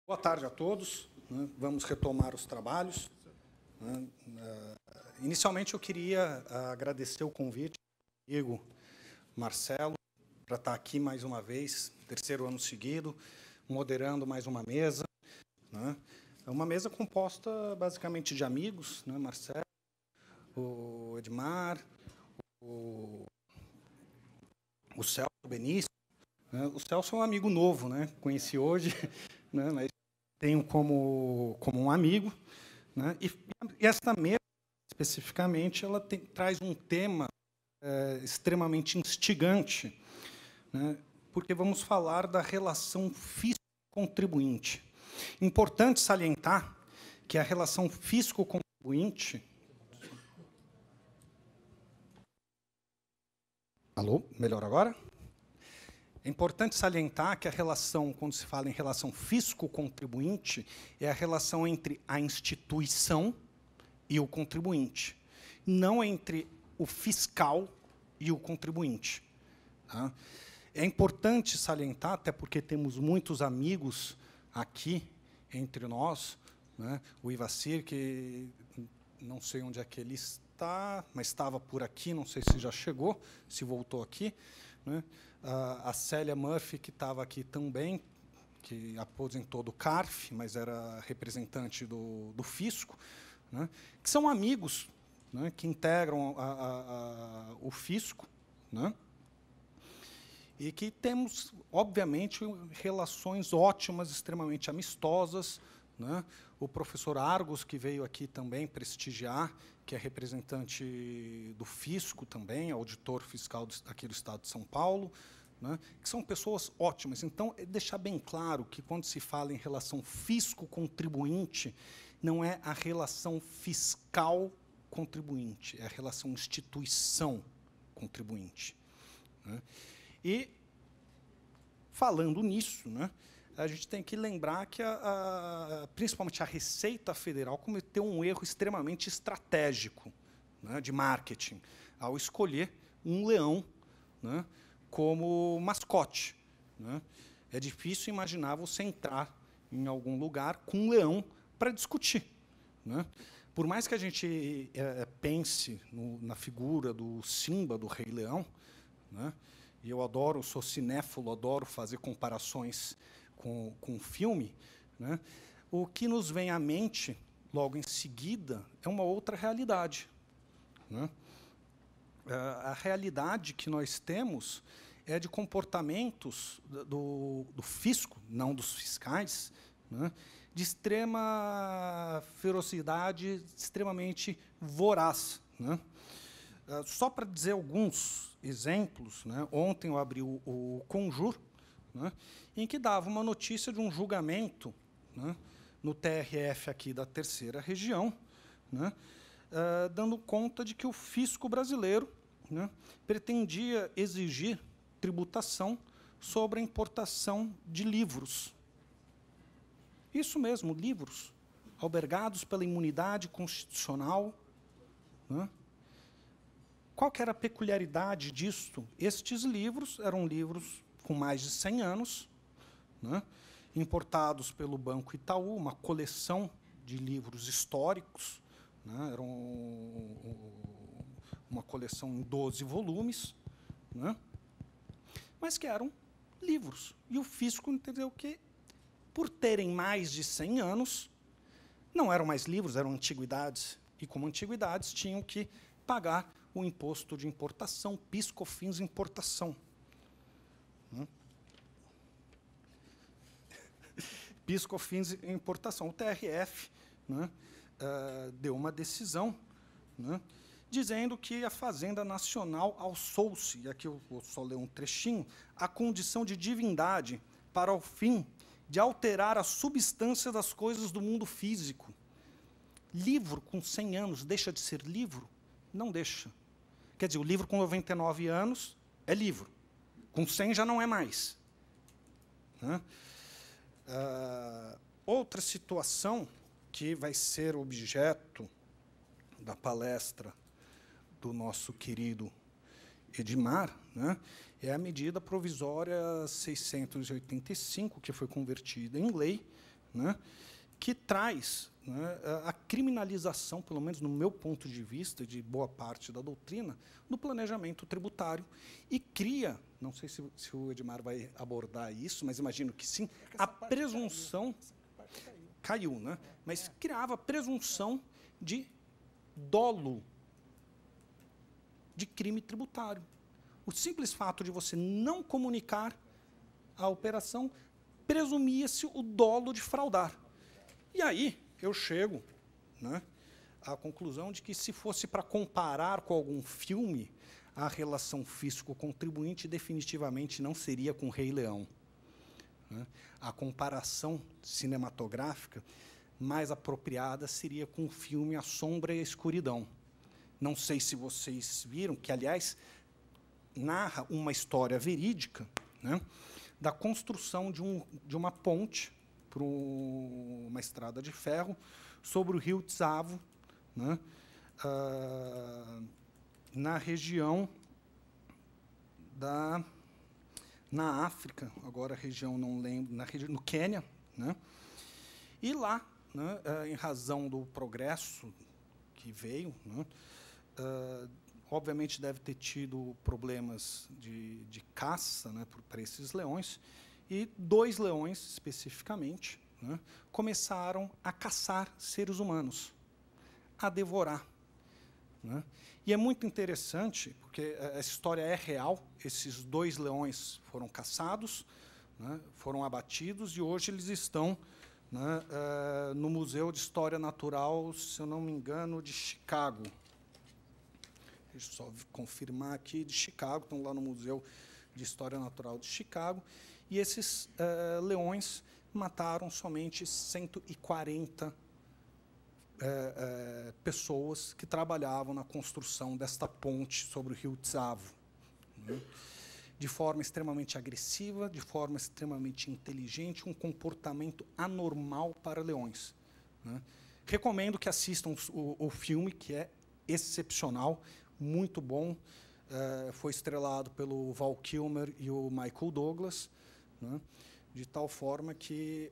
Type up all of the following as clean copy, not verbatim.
Boa tarde a todos. Vamos retomar os trabalhos. Inicialmente, eu queria agradecer o convite do amigo Marcelo para estar aqui mais uma vez, terceiro ano seguido, moderando mais uma mesa. É uma mesa composta basicamente de amigos, Marcelo, o Edmar, o Celso, o Benício. O Celso é um amigo novo, conheci hoje, mas tenho como um amigo. E esta mesa, especificamente, ela traz um tema extremamente instigante, porque vamos falar da relação fisco-contribuinte. Importante salientar que a relação fisco-contribuinte... Alô? Melhor agora? É importante salientar que a relação, quando se fala em relação fisco-contribuinte, é a relação entre a instituição e o contribuinte, não entre o fiscal e o contribuinte. É importante salientar, até porque temos muitos amigos aqui entre nós, o Ivacir, que não sei onde é que ele está, mas estava por aqui, não sei se já chegou, se voltou aqui, a Célia Murphy, que estava aqui também, que aposentou do CARF, mas era representante do Fisco, que são amigos que integram o Fisco, e que temos, obviamente, relações ótimas, extremamente amistosas. O professor Argos, que veio aqui também prestigiar, que é representante do Fisco também, auditor fiscal aqui do Estado de São Paulo, que são pessoas ótimas. Então, deixar bem claro que, quando se fala em relação fisco-contribuinte, não é a relação fiscal-contribuinte, é a relação instituição-contribuinte. E, falando nisso, a gente tem que lembrar que, principalmente, a Receita Federal cometeu um erro extremamente estratégico, de marketing, ao escolher um leão como mascote. É difícil imaginar você entrar em algum lugar com um leão para discutir. Por mais que a gente pense na figura do Simba, do Rei Leão, e eu adoro, sou cinéfilo, adoro fazer comparações com o filme, o que nos vem à mente, logo em seguida, é uma outra realidade. A realidade que nós temos é de comportamentos do fisco, não dos fiscais, de extrema ferocidade, extremamente voraz. Só para dizer alguns exemplos, ontem eu abri o Conjur, em que dava uma notícia de um julgamento no TRF aqui da Terceira Região, dando conta de que o fisco brasileiro pretendia exigir tributação sobre a importação de livros. Isso mesmo, livros, albergados pela imunidade constitucional. Qual que era a peculiaridade disto? Estes livros eram livros com mais de 100 anos, importados pelo Banco Itaú, uma coleção de livros históricos, era uma coleção em 12 volumes, mas que eram livros. E o fisco entendeu que, por terem mais de 100 anos, não eram mais livros, eram antiguidades, e, como antiguidades, tinham que pagar o imposto de importação, PIS/COFINS importação. PIS/COFINS importação. O TRF deu uma decisão dizendo que a Fazenda Nacional alçou-se, e aqui eu vou só ler um trechinho, a condição de divindade para o fim de alterar a substância das coisas do mundo físico. Livro com 100 anos deixa de ser livro? Não deixa. Quer dizer, o livro com 99 anos é livro. Com 100 já não é mais. Outra situação que vai ser objeto da palestra do nosso querido Edmar, é a medida provisória 685, que foi convertida em lei, né, que traz, né, a criminalização, pelo menos no meu ponto de vista, de boa parte da doutrina, do planejamento tributário, e cria, não sei se o Edmar vai abordar isso, mas imagino que sim, a presunção... Caiu, né? Mas criava a presunção de dolo de crime tributário. O simples fato de você não comunicar a operação presumia-se o dolo de fraudar. E aí eu chego, né, à conclusão de que, se fosse para comparar com algum filme, a relação fisco-contribuinte definitivamente não seria com Rei Leão. Né? A comparação cinematográfica mais apropriada seria com o filme A Sombra e a Escuridão. Não sei se vocês viram, que, aliás, narra uma história verídica, né, da construção de uma ponte para uma estrada de ferro sobre o rio Tsavo, né, na região na África, agora a região não lembro, no Quênia, né? E lá, né, em razão do progresso que veio, né, obviamente deve ter tido problemas de caça, né, para esses leões, e 2 leões, especificamente, né, começaram a caçar seres humanos, a devorar. Né? E é muito interessante, porque essa história é real. Esses 2 leões foram caçados, né, foram abatidos, e hoje eles estão, né, no Museu de História Natural, se eu não me engano, de Chicago. Deixa eu só confirmar aqui, de Chicago, estão lá no Museu de História Natural de Chicago, e esses leões mataram somente 140 pessoas que trabalhavam na construção desta ponte sobre o rio Tsavo, né, de forma extremamente agressiva, de forma extremamente inteligente, um comportamento anormal para leões. Né. Recomendo que assistam o filme, que é excepcional, muito bom. Foi estrelado pelo Val Kilmer e o Michael Douglas, né, de tal forma que,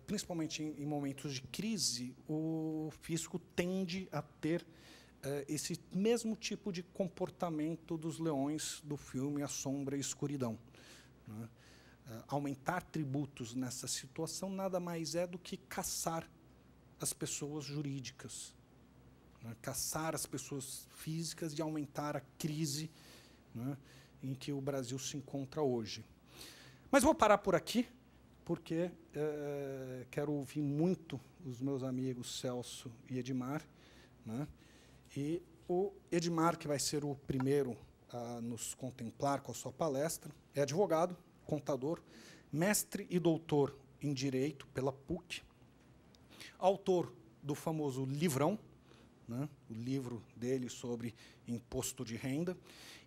principalmente em momentos de crise, o fisco tende a ter esse mesmo tipo de comportamento dos leões do filme A Sombra e a Escuridão. Né. Aumentar tributos nessa situação nada mais é do que caçar as pessoas jurídicas, né, caçar as pessoas físicas e aumentar a crise, né, em que o Brasil se encontra hoje. Mas vou parar por aqui, porque quero ouvir muito os meus amigos Celso e Edmar, né? E o Edmar, que vai ser o primeiro a nos contemplar com a sua palestra, é advogado, contador, mestre e doutor em Direito pela PUC, autor do famoso Livrão, né, o livro dele sobre imposto de renda,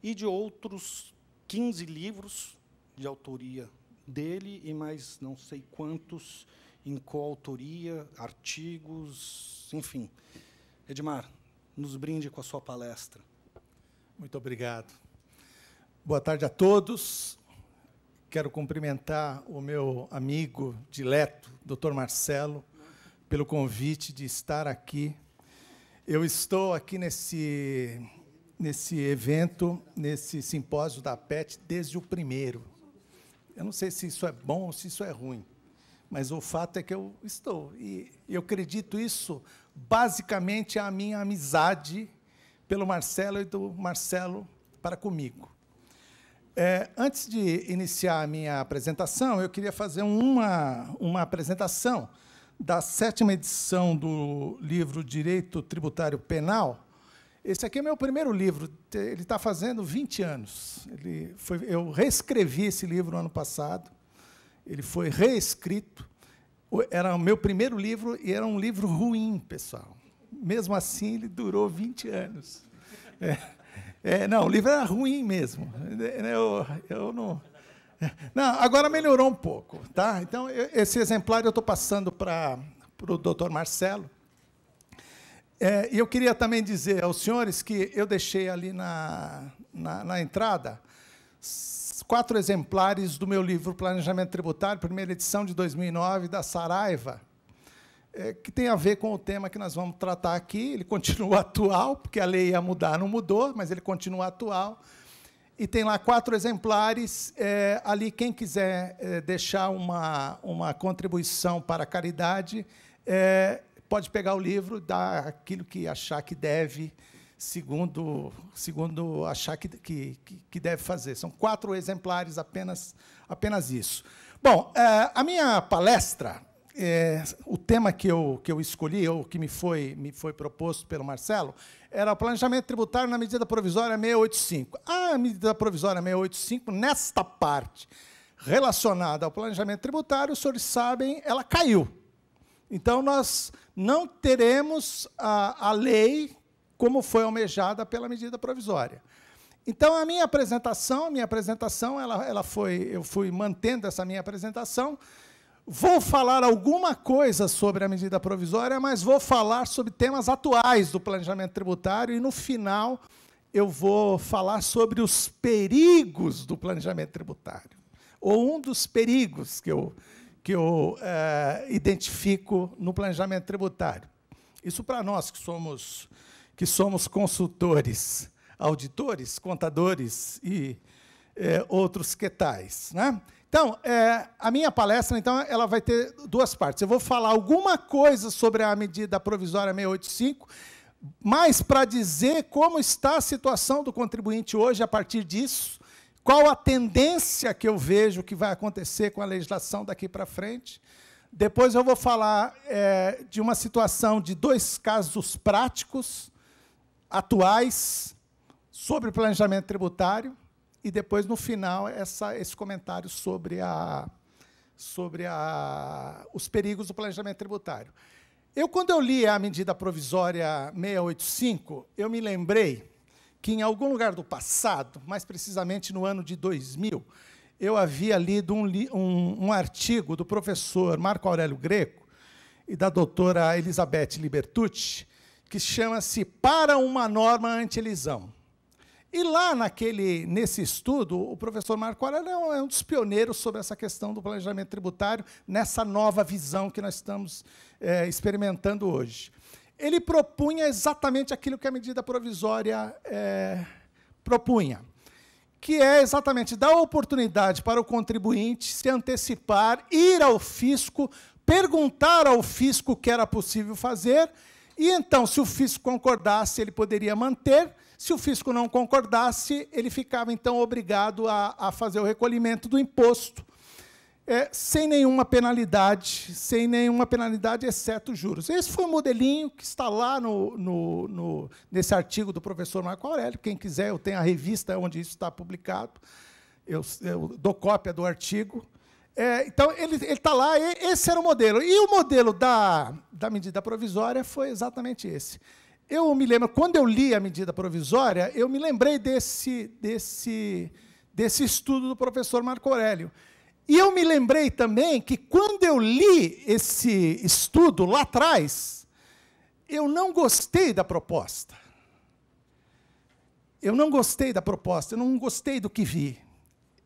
e de outros 15 livros de autoria dele, e mais não sei quantos em coautoria, artigos, enfim. Edmar, nos brinde com a sua palestra. Muito obrigado. Boa tarde a todos. Quero cumprimentar o meu amigo dileto, Dr. Marcelo, pelo convite de estar aqui. Eu estou aqui nesse evento, nesse simpósio da PET, desde o primeiro. Eu não sei se isso é bom ou se isso é ruim, mas o fato é que eu estou. E eu acredito isso basicamente à minha amizade pelo Marcelo e do Marcelo para comigo. Antes de iniciar a minha apresentação, eu queria fazer uma apresentação da 7ª edição do livro Direito Tributário Penal. Esse aqui é meu primeiro livro, ele está fazendo 20 anos. Eu reescrevi esse livro no ano passado, ele foi reescrito. Era o meu primeiro livro e era um livro ruim, pessoal. Mesmo assim, ele durou 20 anos. Não, o livro era ruim mesmo. Eu não... Não, agora melhorou um pouco, tá? Então, esse exemplar eu estou passando para o doutor Marcelo. E eu queria também dizer aos senhores que eu deixei ali na entrada 4 exemplares do meu livro Planejamento Tributário, primeira edição de 2009, da Saraiva, que tem a ver com o tema que nós vamos tratar aqui. Ele continua atual, porque a lei ia mudar, não mudou, mas ele continua atual. E tem lá 4 exemplares. Ali, quem quiser deixar uma contribuição para a caridade, pode pegar o livro, dar aquilo que achar que deve, segundo achar que deve fazer. São 4 exemplares, apenas isso. Bom, a minha palestra, o tema que eu escolhi, ou que me foi proposto pelo Marcelo, era o planejamento tributário na medida provisória 685. A medida provisória 685, nesta parte relacionada ao planejamento tributário, os senhores sabem, ela caiu. Então, nós não teremos a lei como foi almejada pela medida provisória. Então, a minha apresentação, eu fui mantendo essa minha apresentação. Vou falar alguma coisa sobre a medida provisória, mas vou falar sobre temas atuais do planejamento tributário e, no final, eu vou falar sobre os perigos do planejamento tributário, ou um dos perigos que eu identifico no planejamento tributário. Isso para nós que somos consultores, auditores, contadores e outros que tais, né? Então, a minha palestra, então, ela vai ter 2 partes. Eu vou falar alguma coisa sobre a medida provisória 685, mas para dizer como está a situação do contribuinte hoje a partir disso, qual a tendência que eu vejo que vai acontecer com a legislação daqui para frente. Depois eu vou falar de uma situação de 2 casos práticos, atuais, sobre planejamento tributário, e depois, no final, esse comentário sobre os perigos do planejamento tributário. Quando eu li a medida provisória 685, eu me lembrei que, em algum lugar do passado, mais precisamente no ano de 2000, eu havia lido um artigo do professor Marco Aurélio Greco e da doutora Elizabeth Libertucci, que chama-se Para uma Norma Anti-Elisão. E lá, nesse estudo, o professor Marco Aurélio é um dos pioneiros sobre essa questão do planejamento tributário, nessa nova visão que nós estamos experimentando hoje. Ele propunha exatamente aquilo que a medida provisória propunha, que é exatamente dar oportunidade para o contribuinte se antecipar, ir ao fisco, perguntar ao fisco o que era possível fazer, e então, se o fisco concordasse, ele poderia manter. Se o fisco não concordasse, ele ficava, então, obrigado a fazer o recolhimento do imposto, sem nenhuma penalidade, exceto juros. Esse foi o modelinho que está lá nesse artigo do professor Marco Aurélio. Quem quiser, eu tenho a revista onde isso está publicado. Eu dou cópia do artigo. Então, ele está lá, esse era o modelo. E o modelo da medida provisória foi exatamente esse. Eu me lembro, quando eu li a medida provisória, eu me lembrei desse estudo do professor Marco Aurélio. E eu me lembrei também que, quando eu li esse estudo lá atrás, eu não gostei da proposta. Eu não gostei do que vi.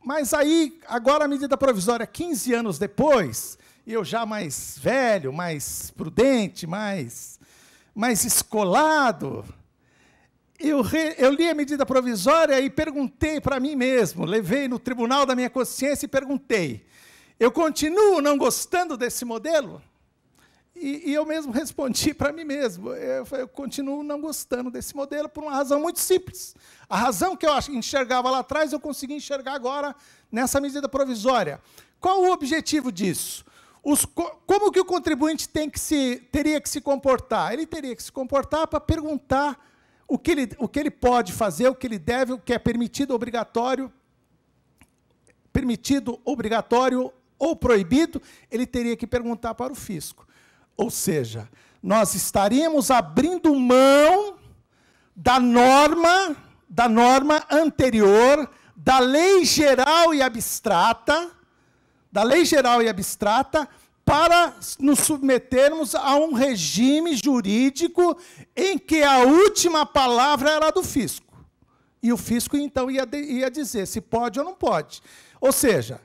Mas aí, agora a medida provisória, 15 anos depois, eu já mais velho, mais prudente, mais escolado, eu li a medida provisória e perguntei para mim mesmo, levei no tribunal da minha consciência e perguntei, eu continuo não gostando desse modelo? E eu mesmo respondi para mim mesmo, eu continuo não gostando desse modelo por uma razão muito simples. A razão que eu enxergava lá atrás, eu consegui enxergar agora nessa medida provisória. Qual o objetivo disso? Como que o contribuinte teria que se comportar? Ele teria que se comportar para perguntar o que ele pode fazer, o que ele deve, o que é permitido, obrigatório ou proibido, ele teria que perguntar para o fisco. Ou seja, nós estaríamos abrindo mão da norma anterior, da lei geral e abstrata, para nos submetermos a um regime jurídico em que a última palavra era do fisco. E o fisco, então, ia dizer se pode ou não pode. Ou seja,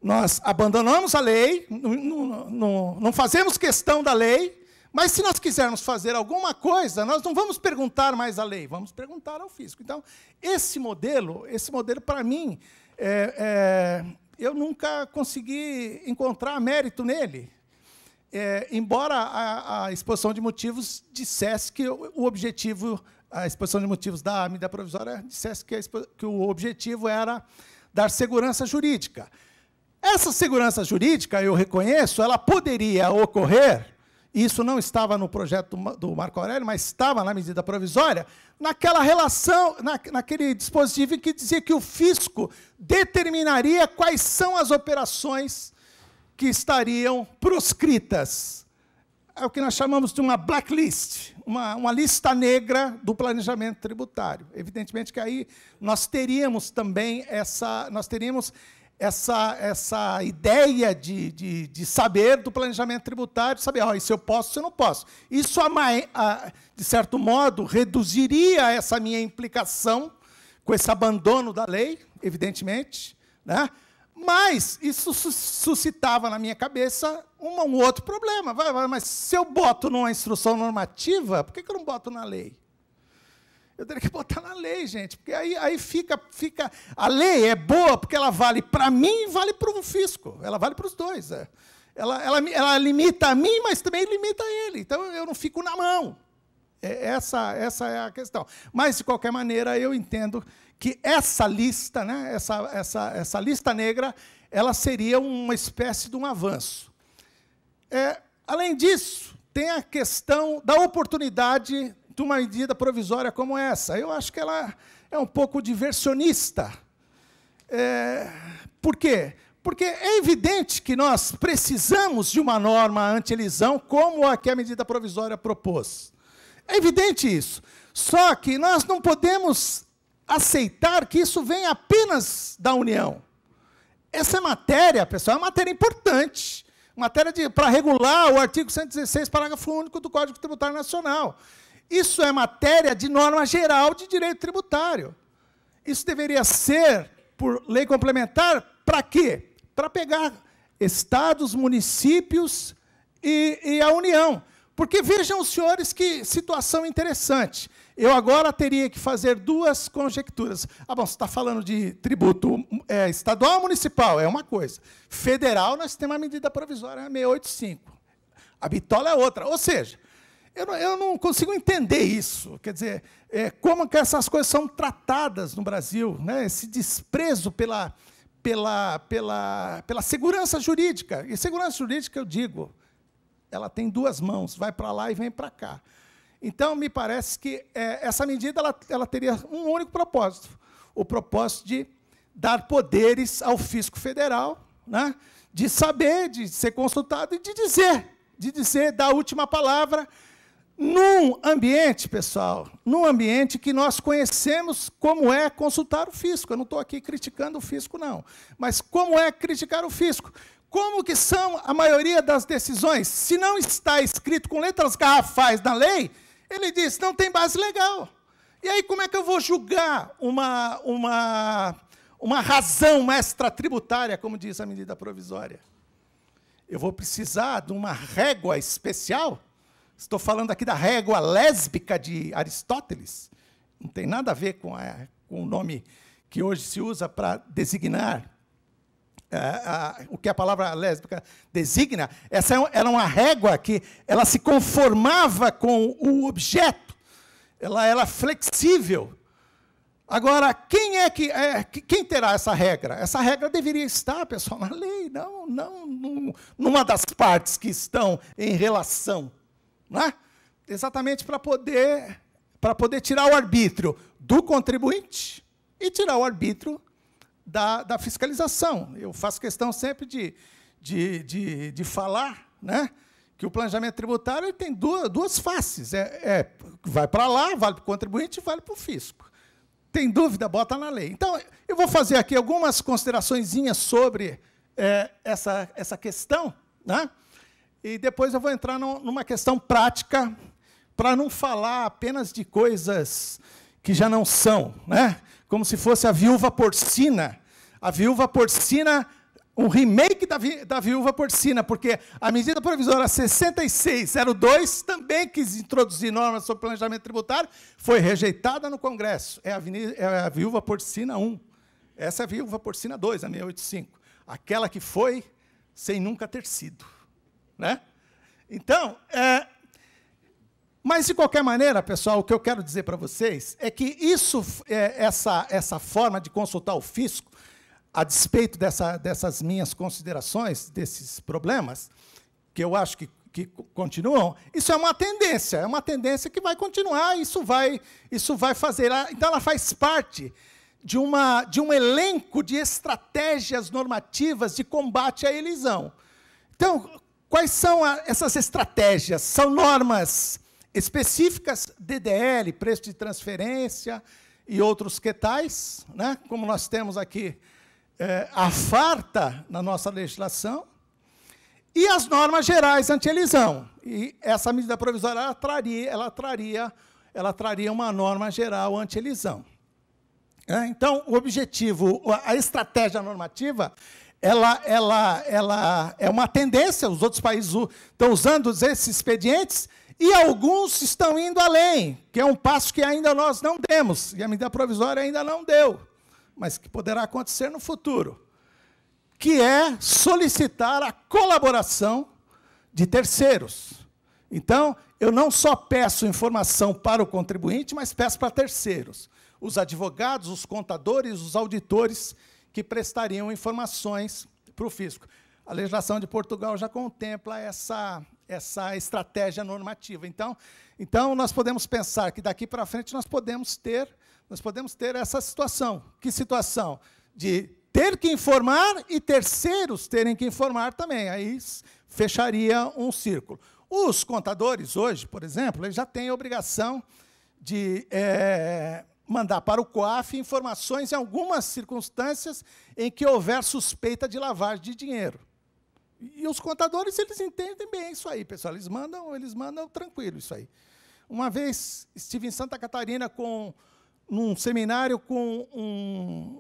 nós abandonamos a lei, não fazemos questão da lei, mas se nós quisermos fazer alguma coisa, nós não vamos perguntar mais à lei, vamos perguntar ao fisco. Então, esse modelo para mim, eu nunca consegui encontrar mérito nele. Embora a exposição de motivos dissesse que o objetivo, a exposição de motivos da medida provisória dissesse que o objetivo era dar segurança jurídica. Essa segurança jurídica, eu reconheço, ela poderia ocorrer, isso não estava no projeto do Marco Aurélio, mas estava na medida provisória, naquela relação, naquele dispositivo em que dizia que o fisco determinaria quais são as operações que estariam proscritas. É o que nós chamamos de uma blacklist, uma lista negra do planejamento tributário. Evidentemente que aí nós teríamos também essa ideia de saber do planejamento tributário, saber, isso eu posso, isso eu não posso. Isso, de certo modo, reduziria essa minha implicação com esse abandono da lei, evidentemente, né? Mas isso suscitava na minha cabeça um outro problema. Mas se eu boto numa instrução normativa, por que eu não boto na lei? Eu teria que botar na lei, gente, porque aí fica... A lei é boa porque ela vale para mim e vale para o fisco. Ela vale para os dois. Ela limita a mim, mas também limita a ele. Então, eu não fico na mão. Essa é a questão. Mas, de qualquer maneira, eu entendo que essa lista, né, essa lista negra, ela seria uma espécie de um avanço. Além disso, tem a questão da oportunidade de uma medida provisória como essa. Eu acho que ela é um pouco diversionista. Por quê? Porque é evidente que nós precisamos de uma norma anti-elisão como a que a medida provisória propôs. É evidente isso. Só que nós não podemos aceitar que isso venha apenas da União. Essa matéria, pessoal, é uma matéria importante. Matéria para regular o artigo 116, parágrafo único do Código Tributário Nacional. Isso é matéria de norma geral de direito tributário. Isso deveria ser, por lei complementar, para quê? Para pegar estados, municípios e a União. Porque vejam os senhores que situação interessante. Eu agora teria que fazer duas conjecturas. Bom, você está falando de tributo estadual ou municipal, é uma coisa. Federal, nós temos a medida provisória 685. A bitola é outra. Ou seja, eu não consigo entender isso. Quer dizer, como que essas coisas são tratadas no Brasil, né? Esse desprezo pela segurança jurídica. E segurança jurídica, eu digo, ela tem duas mãos, vai para lá e vem para cá. Então, me parece que essa medida ela teria um único propósito, o propósito de dar poderes ao fisco federal, né? De saber, de ser consultado e de dizer, dar a última palavra, num ambiente, pessoal, num ambiente que nós conhecemos como é consultar o fisco. Eu não estou aqui criticando o fisco, não, mas como é criticar o fisco. Como que são a maioria das decisões? Se não está escrito com letras garrafais na lei, ele diz, não tem base legal. E aí, como é que eu vou julgar uma razão extratributária, como diz a medida provisória? Eu vou precisar de uma régua especial? Estou falando aqui da régua lésbica de Aristóteles. Não tem nada a ver com o nome que hoje se usa para designar o que a palavra lésbica designa. Essa era uma régua que ela se conformava com o objeto, ela era flexível. Agora, quem terá essa regra? Essa regra deveria estar, pessoal, na lei, não numa das partes que estão em relação, né? Exatamente para poder tirar o arbítrio do contribuinte e tirar o arbítrio da fiscalização. Eu faço questão sempre de falar, né, que o planejamento tributário ele tem duas faces. Vai para lá, vale para o contribuinte e vale para o fisco. Tem dúvida? Bota na lei. Então, eu vou fazer aqui algumas consideraçõezinhas sobre essa questão, né, e depois eu vou entrar numa questão prática, para não falar apenas de coisas que já não são, né? como se fosse a Viúva Porcina. A Viúva Porcina, um remake da Viúva Porcina, porque a medida provisória 6602 também quis introduzir normas sobre planejamento tributário, foi rejeitada no Congresso. É a Viúva Porcina 1. Essa é a Viúva Porcina 2, a 685. Aquela que foi sem nunca ter sido. Né? Então, mas, de qualquer maneira, pessoal, o que eu quero dizer para vocês é que essa forma de consultar o fisco, a despeito dessas minhas considerações, desses problemas, que eu acho que continuam, isso é uma tendência que vai continuar, isso vai fazer. Então, ela faz parte de um elenco de estratégias normativas de combate à elisão. Então, quais são essas estratégias? São normas específicas, DDL, preço de transferência e outros que tais, né? Como nós temos aqui a farta na nossa legislação, e as normas gerais anti-elisão. E essa medida provisória ela traria uma norma geral anti-elisão. Então, o objetivo, a estratégia normativa, ela é uma tendência, os outros países estão usando esses expedientes, e alguns estão indo além, que é um passo que ainda nós não demos, e a medida provisória ainda não deu, mas que poderá acontecer no futuro, que é solicitar a colaboração de terceiros. Então, eu não só peço informação para o contribuinte, mas peço para terceiros, os advogados, os contadores, os auditores, que prestariam informações para o fisco. A legislação de Portugal já contempla essa estratégia normativa. Então, nós podemos pensar que, daqui para frente, nós podemos ter essa situação. Que situação? De ter que informar e terceiros terem que informar também. Aí fecharia um círculo. Os contadores, hoje, por exemplo, eles já têm a obrigação de mandar para o COAF informações em algumas circunstâncias em que houver suspeita de lavagem de dinheiro. E os contadores, eles entendem bem isso aí, pessoal. Eles mandam tranquilo isso aí. Uma vez estive em Santa Catarina num seminário com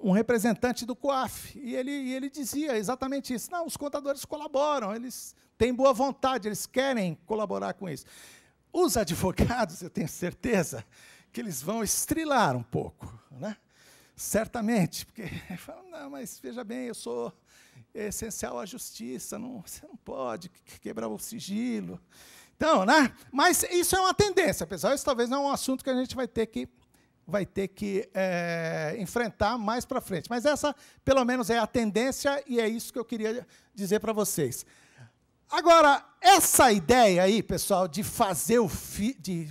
um representante do COAF, e ele dizia exatamente isso. Não, os contadores colaboram, eles têm boa vontade, eles querem colaborar com isso. Os advogados, eu tenho certeza, que eles vão estrilar um pouco, né? Certamente, porque falam, não, mas veja bem, eu sou essencial à justiça, você não pode quebrar o sigilo. Então, né? Mas isso é uma tendência, pessoal. Isso talvez não é um assunto que a gente vai ter que enfrentar mais para frente. Mas essa, pelo menos, é a tendência, e é isso que eu queria dizer para vocês. Agora, essa ideia aí, pessoal, de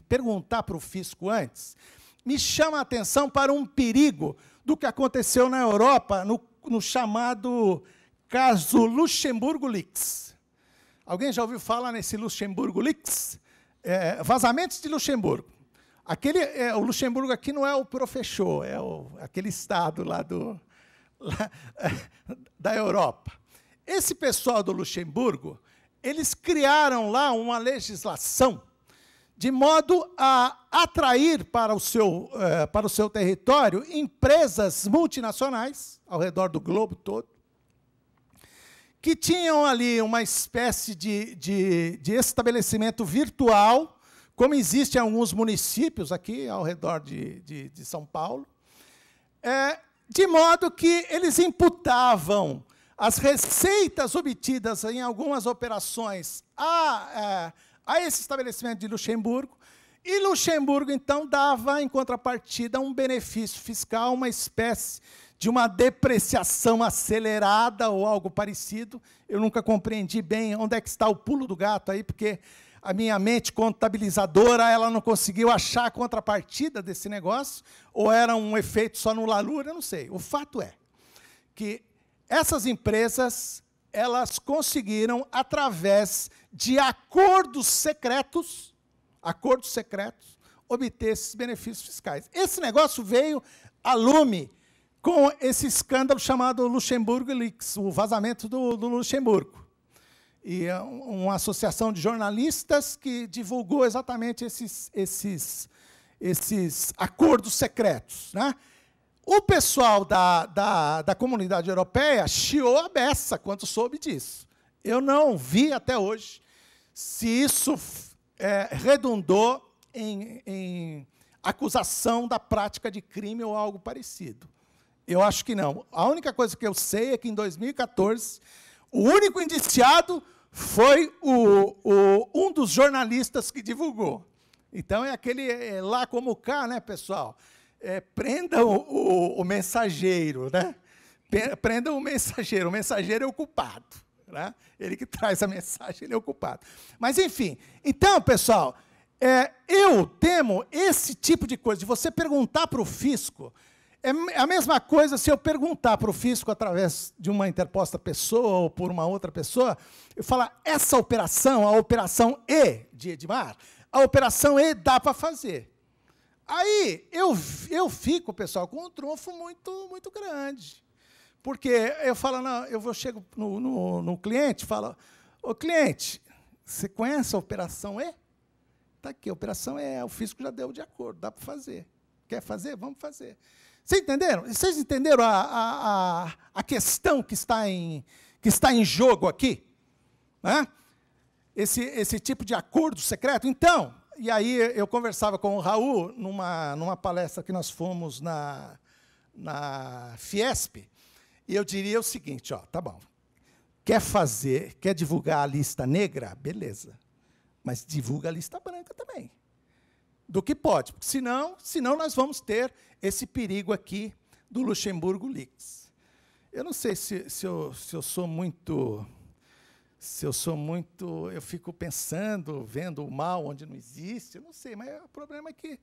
perguntar para o fisco antes, me chama a atenção para um perigo do que aconteceu na Europa no chamado caso Luxemburgo Leaks. Alguém já ouviu falar nesse Luxemburgo Leaks? Vazamentos de Luxemburgo. O Luxemburgo aqui não é o Profechô, é aquele estado lá da Europa. Esse pessoal do Luxemburgo, eles criaram lá uma legislação de modo a atrair para o seu território empresas multinacionais, ao redor do globo todo, que tinham ali uma espécie de estabelecimento virtual, como existe em alguns municípios aqui, ao redor de São Paulo, de modo que eles imputavam as receitas obtidas em algumas operações a esse estabelecimento de Luxemburgo, e Luxemburgo, então, dava, em contrapartida, um benefício fiscal, uma espécie de uma depreciação acelerada ou algo parecido. Eu nunca compreendi bem onde é que está o pulo do gato aí, porque a minha mente contabilizadora ela não conseguiu achar a contrapartida desse negócio, ou era um efeito só no LALUR, eu não sei. O fato é que essas empresas, elas conseguiram, através de acordos secretos, obter esses benefícios fiscais. Esse negócio veio a lume com esse escândalo chamado Luxemburgo Leaks, o vazamento do Luxemburgo. E uma associação de jornalistas que divulgou exatamente esses acordos secretos, né? O pessoal da comunidade europeia chiou a beça quando soube disso. Eu não vi até hoje se isso redundou em acusação da prática de crime ou algo parecido. Eu acho que não. A única coisa que eu sei é que, em 2014, o único indiciado foi um dos jornalistas que divulgou. Então, é aquele lá como cá, né, pessoal? Prenda o mensageiro, né? Prenda o mensageiro é o culpado. Né? Ele que traz a mensagem, ele é o culpado. Mas, enfim, então, pessoal, eu temo esse tipo de coisa, de você perguntar para o fisco. É a mesma coisa se eu perguntar para o fisco, através de uma interposta pessoa ou por uma outra pessoa, eu falar, essa operação, a operação E de Edmar, a operação E dá para fazer. Aí eu fico, pessoal, com um trunfo muito grande. Porque eu falo, não, chego no cliente e falo, ô cliente, você conhece a operação E? Está aqui, a operação E, o fisco já deu de acordo, dá para fazer. Quer fazer? Vamos fazer. Vocês entenderam? Vocês entenderam a questão que está em jogo aqui? Né? Esse tipo de acordo secreto? Então, e aí eu conversava com o Raul numa palestra que nós fomos na Fiesp, e eu diria o seguinte, ó, tá bom, quer divulgar a lista negra? Beleza, mas divulga a lista branca também. Do que pode, porque senão nós vamos ter esse perigo aqui do Luxemburgo Leaks. Eu não sei se eu sou muito... eu fico pensando, vendo o mal onde não existe, eu não sei, mas o problema é que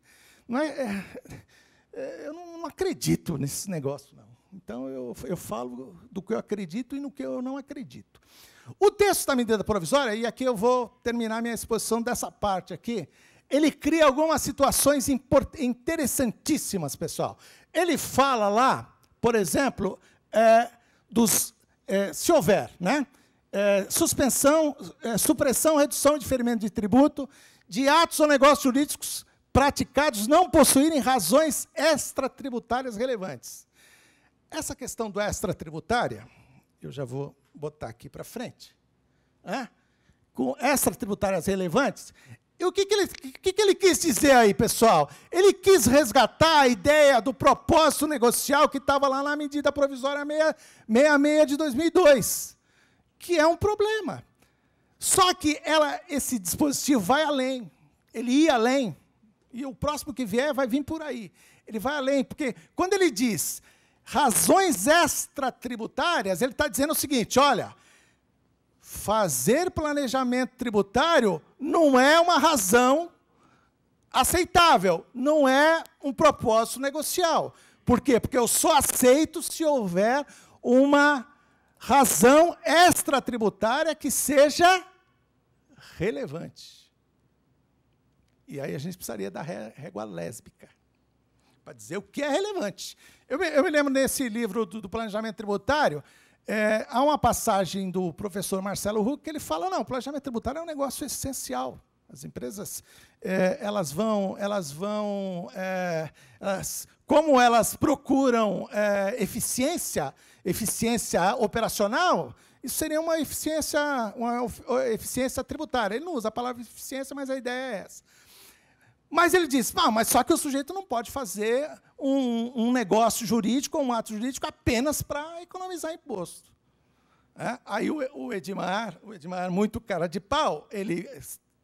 eu não acredito nesse negócio, não. Então, eu falo do que eu acredito e no que eu não acredito. O texto da medida provisória, e aqui eu vou terminar minha exposição dessa parte aqui, ele cria algumas situações interessantíssimas, pessoal. Ele fala lá, por exemplo, se houver, né? Supressão, redução e diferimento de tributo de atos ou negócios jurídicos praticados não possuírem razões extratributárias relevantes. Essa questão do extratributária, eu já vou botar aqui para frente, né? Com extratributárias relevantes, e o que ele quis dizer aí, pessoal? Ele quis resgatar a ideia do propósito negocial que estava lá na medida provisória 66 de 2002, que é um problema. Só que esse dispositivo vai além, ele ia além, e o próximo que vier vai vir por aí. Ele vai além, porque quando ele diz razões extratributárias, ele está dizendo o seguinte, olha, fazer planejamento tributário não é uma razão aceitável, não é um propósito negocial. Por quê? Porque eu só aceito se houver uma razão extratributária que seja relevante. E aí a gente precisaria da régua lésbica, para dizer o que é relevante. Eu me lembro nesse livro do planejamento tributário, há uma passagem do professor Marcelo Huck que ele fala, não, o planejamento tributário é um negócio essencial. As empresas, como elas procuram eficiência operacional, isso seria uma eficiência tributária. Ele não usa a palavra eficiência, mas a ideia é essa. Mas ele diz, mas só que o sujeito não pode fazer um negócio jurídico, um ato jurídico, apenas para economizar imposto. Aí o Edmar, muito cara de pau, ele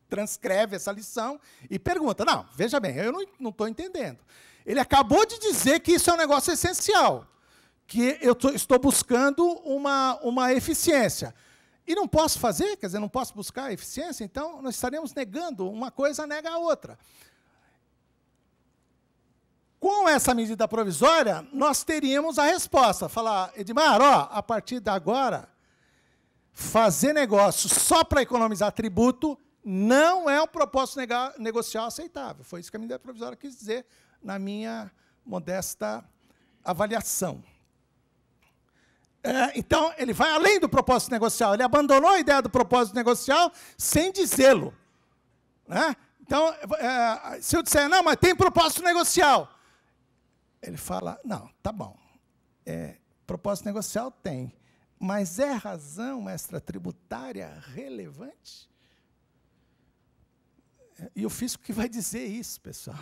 transcreve essa lição e pergunta, não, veja bem, eu não estou entendendo. Ele acabou de dizer que isso é um negócio essencial, que eu estou buscando uma eficiência. E não posso fazer, quer dizer, não posso buscar a eficiência, então nós estaremos negando, uma coisa nega a outra. Com essa medida provisória, nós teríamos a resposta, falar, Edmar, a partir de agora, fazer negócio só para economizar tributo não é um propósito negocial aceitável. Foi isso que a medida provisória quis dizer na minha modesta avaliação. Então, ele vai além do propósito negocial, ele abandonou a ideia do propósito negocial sem dizê-lo. Né? Então, se eu disser, não, mas tem propósito negocial, Ele fala, não, tá bom, propósito negocial tem, mas é razão extratributária relevante? E o fisco que vai dizer isso, pessoal.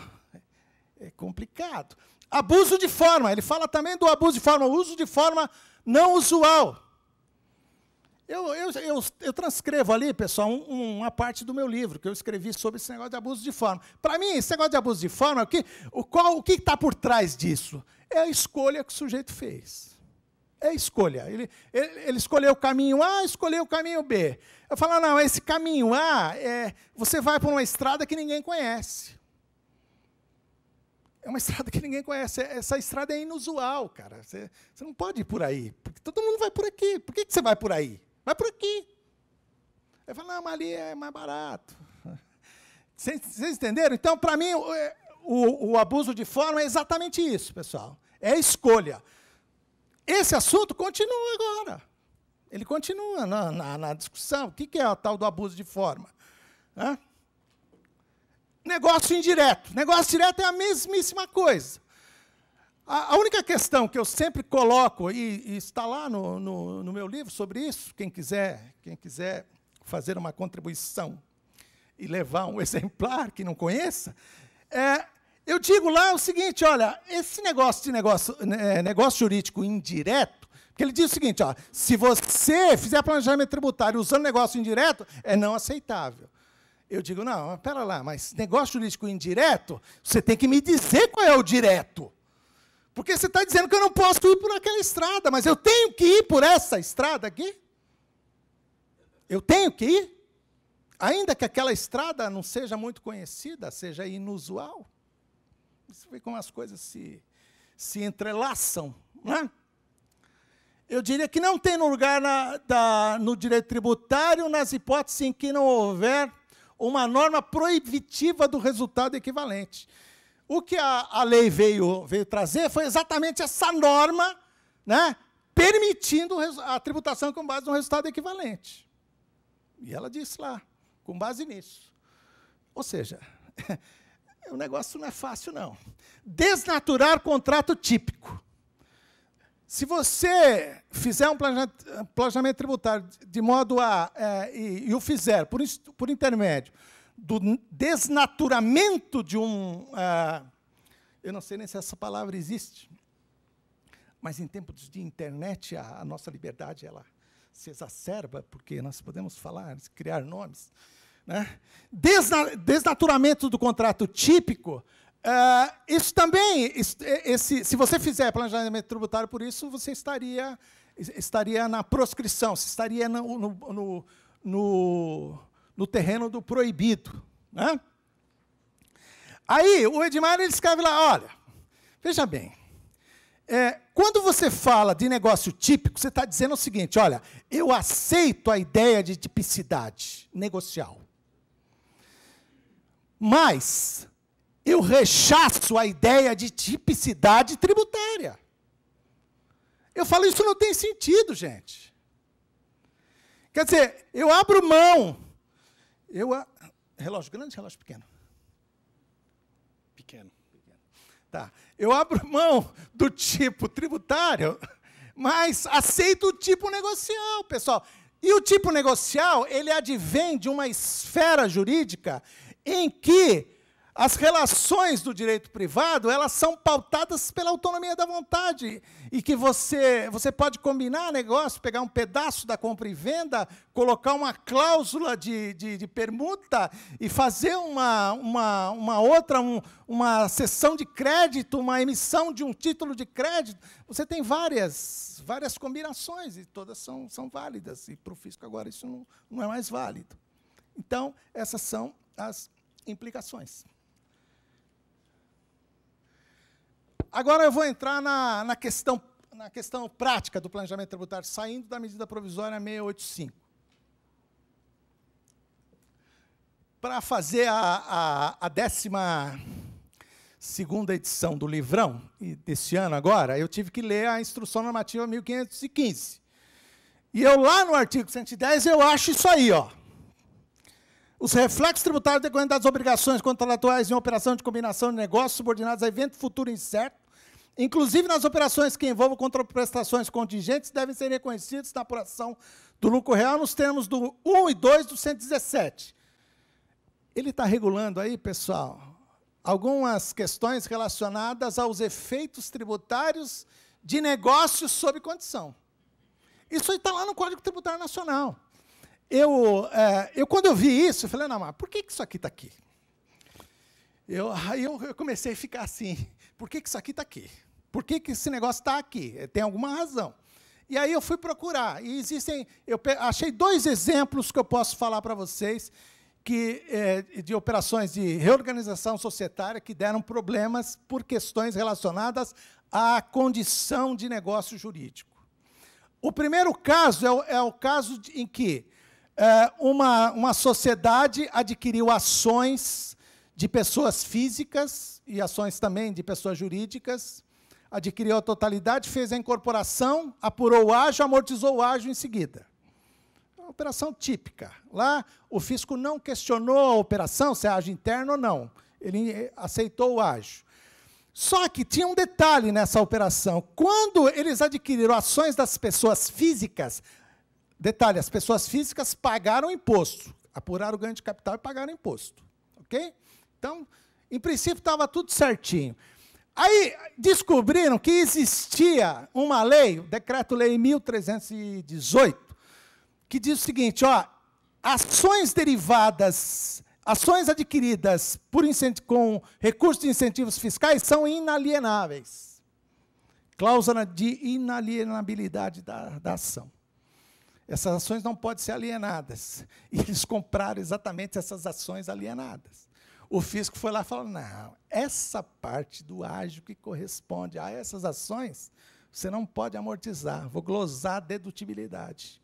É complicado. Abuso de forma. Ele fala também do abuso de forma, o uso de forma não usual. Eu transcrevo ali, pessoal, uma parte do meu livro, que eu escrevi sobre esse negócio de abuso de forma. Para mim, esse negócio de abuso de forma, o que está por trás disso? É a escolha que o sujeito fez. É a escolha. Ele escolheu o caminho A, escolheu o caminho B. Eu falo, não, esse caminho A, você vai por uma estrada que ninguém conhece. É uma estrada que ninguém conhece. Essa estrada é inusual, cara. Você não pode ir por aí, porque todo mundo vai por aqui. Por que você vai por aí? Vai por aqui. Eu falo, não, mas ali é mais barato. Vocês entenderam? Então, para mim, o abuso de forma é exatamente isso, pessoal. É a escolha. Esse assunto continua agora. Ele continua na discussão. O que é o tal do abuso de forma? Negócio indireto. Negócio direto é a mesmíssima coisa. A única questão que eu sempre coloco, e está lá no meu livro sobre isso, quem quiser fazer uma contribuição e levar um exemplar que não conheça, eu digo lá o seguinte, olha, esse negócio jurídico indireto, porque ele diz o seguinte, ó, se você fizer planejamento tributário usando negócio indireto, é não aceitável. Eu digo, não, espera lá, mas negócio jurídico indireto, você tem que me dizer qual é o direto. Porque você está dizendo que eu não posso ir por aquela estrada, mas eu tenho que ir por essa estrada aqui? Eu tenho que ir? Ainda que aquela estrada não seja muito conhecida, seja inusual. Você vê como as coisas se entrelaçam, né? Eu diria que não tem lugar no direito tributário nas hipóteses em que não houver uma norma proibitiva do resultado equivalente. O que a lei veio trazer foi exatamente essa norma, né, permitindo a tributação com base no resultado equivalente. E ela disse lá, com base nisso. Ou seja, o negócio não é fácil, não. Desnaturar contrato típico. Se você fizer um planejamento tributário de modo e o fizer por intermédio do desnaturamento de eu não sei nem se essa palavra existe, mas em tempos de internet a nossa liberdade ela se exacerba, porque nós podemos falar, criar nomes, né? Desnaturamento do contrato típico, isso também, se você fizer planejamento tributário por isso, você estaria na proscrição, você estaria no terreno do proibido, né? Aí, o Edmar ele escreve lá, olha, veja bem, quando você fala de negócio típico, você está dizendo o seguinte, olha, eu aceito a ideia de tipicidade negocial, mas eu rechaço a ideia de tipicidade tributária. Eu falo, isso não tem sentido, gente. Quer dizer, eu abro mão. Relógio grande ou relógio pequeno? Pequeno. Tá. Eu abro mão do tipo tributário, mas aceito o tipo negocial, pessoal. E o tipo negocial, ele advém de uma esfera jurídica em que as relações do direito privado, elas são pautadas pela autonomia da vontade, e que você pode combinar negócio, pegar um pedaço da compra e venda, colocar uma cláusula de permuta e fazer uma cessão de crédito, uma emissão de um título de crédito. Você tem várias combinações, e todas são válidas, e para o fisco agora isso não é mais válido. Então, essas são as implicações. Agora eu vou entrar na questão prática do planejamento tributário, saindo da medida provisória 685. Para fazer a 12ª edição do livrão, desse ano agora, eu tive que ler a Instrução Normativa 1515. E eu, lá no artigo 110, eu acho isso aí, ó. Os reflexos tributários decorrentes das obrigações contratuais em operação de combinação de negócios subordinados a evento futuro incerto inclusive nas operações que envolvam contraprestações contingentes, devem ser reconhecidos na apuração do lucro real nos termos do 1 e 2 do 117. Ele está regulando aí, pessoal, algumas questões relacionadas aos efeitos tributários de negócios sob condição. Isso aí está lá no Código Tributário Nacional. Quando eu vi isso, eu falei, não, mas por que isso aqui está aqui? Aí eu comecei a ficar assim, por que isso aqui está aqui? Por que esse negócio está aqui? Tem alguma razão. E aí eu fui procurar. E eu achei 2 exemplos que eu posso falar para vocês de operações de reorganização societária que deram problemas por questões relacionadas à condição de negócio jurídico. O primeiro caso é o caso em que uma sociedade adquiriu ações de pessoas físicas e ações também de pessoas jurídicas, adquiriu a totalidade, fez a incorporação, apurou o ágio, amortizou o ágio em seguida. Uma operação típica. Lá, o fisco não questionou a operação, se é ágio interno ou não. Ele aceitou o ágio. Só que tinha um detalhe nessa operação. Quando eles adquiriram ações das pessoas físicas, detalhe, as pessoas físicas pagaram imposto, apuraram o ganho de capital e pagaram imposto. Ok? Então, em princípio, estava tudo certinho. Aí, descobriram que existia uma lei, o Decreto-Lei 1318, que diz o seguinte, ações derivadas, ações adquiridas com recursos de incentivos fiscais são inalienáveis. Cláusula de inalienabilidade da ação. Essas ações não podem ser alienadas. E eles compraram exatamente essas ações alienadas. O fisco foi lá e falou, não, essa parte do ágio que corresponde a essas ações, você não pode amortizar, vou glosar a dedutibilidade.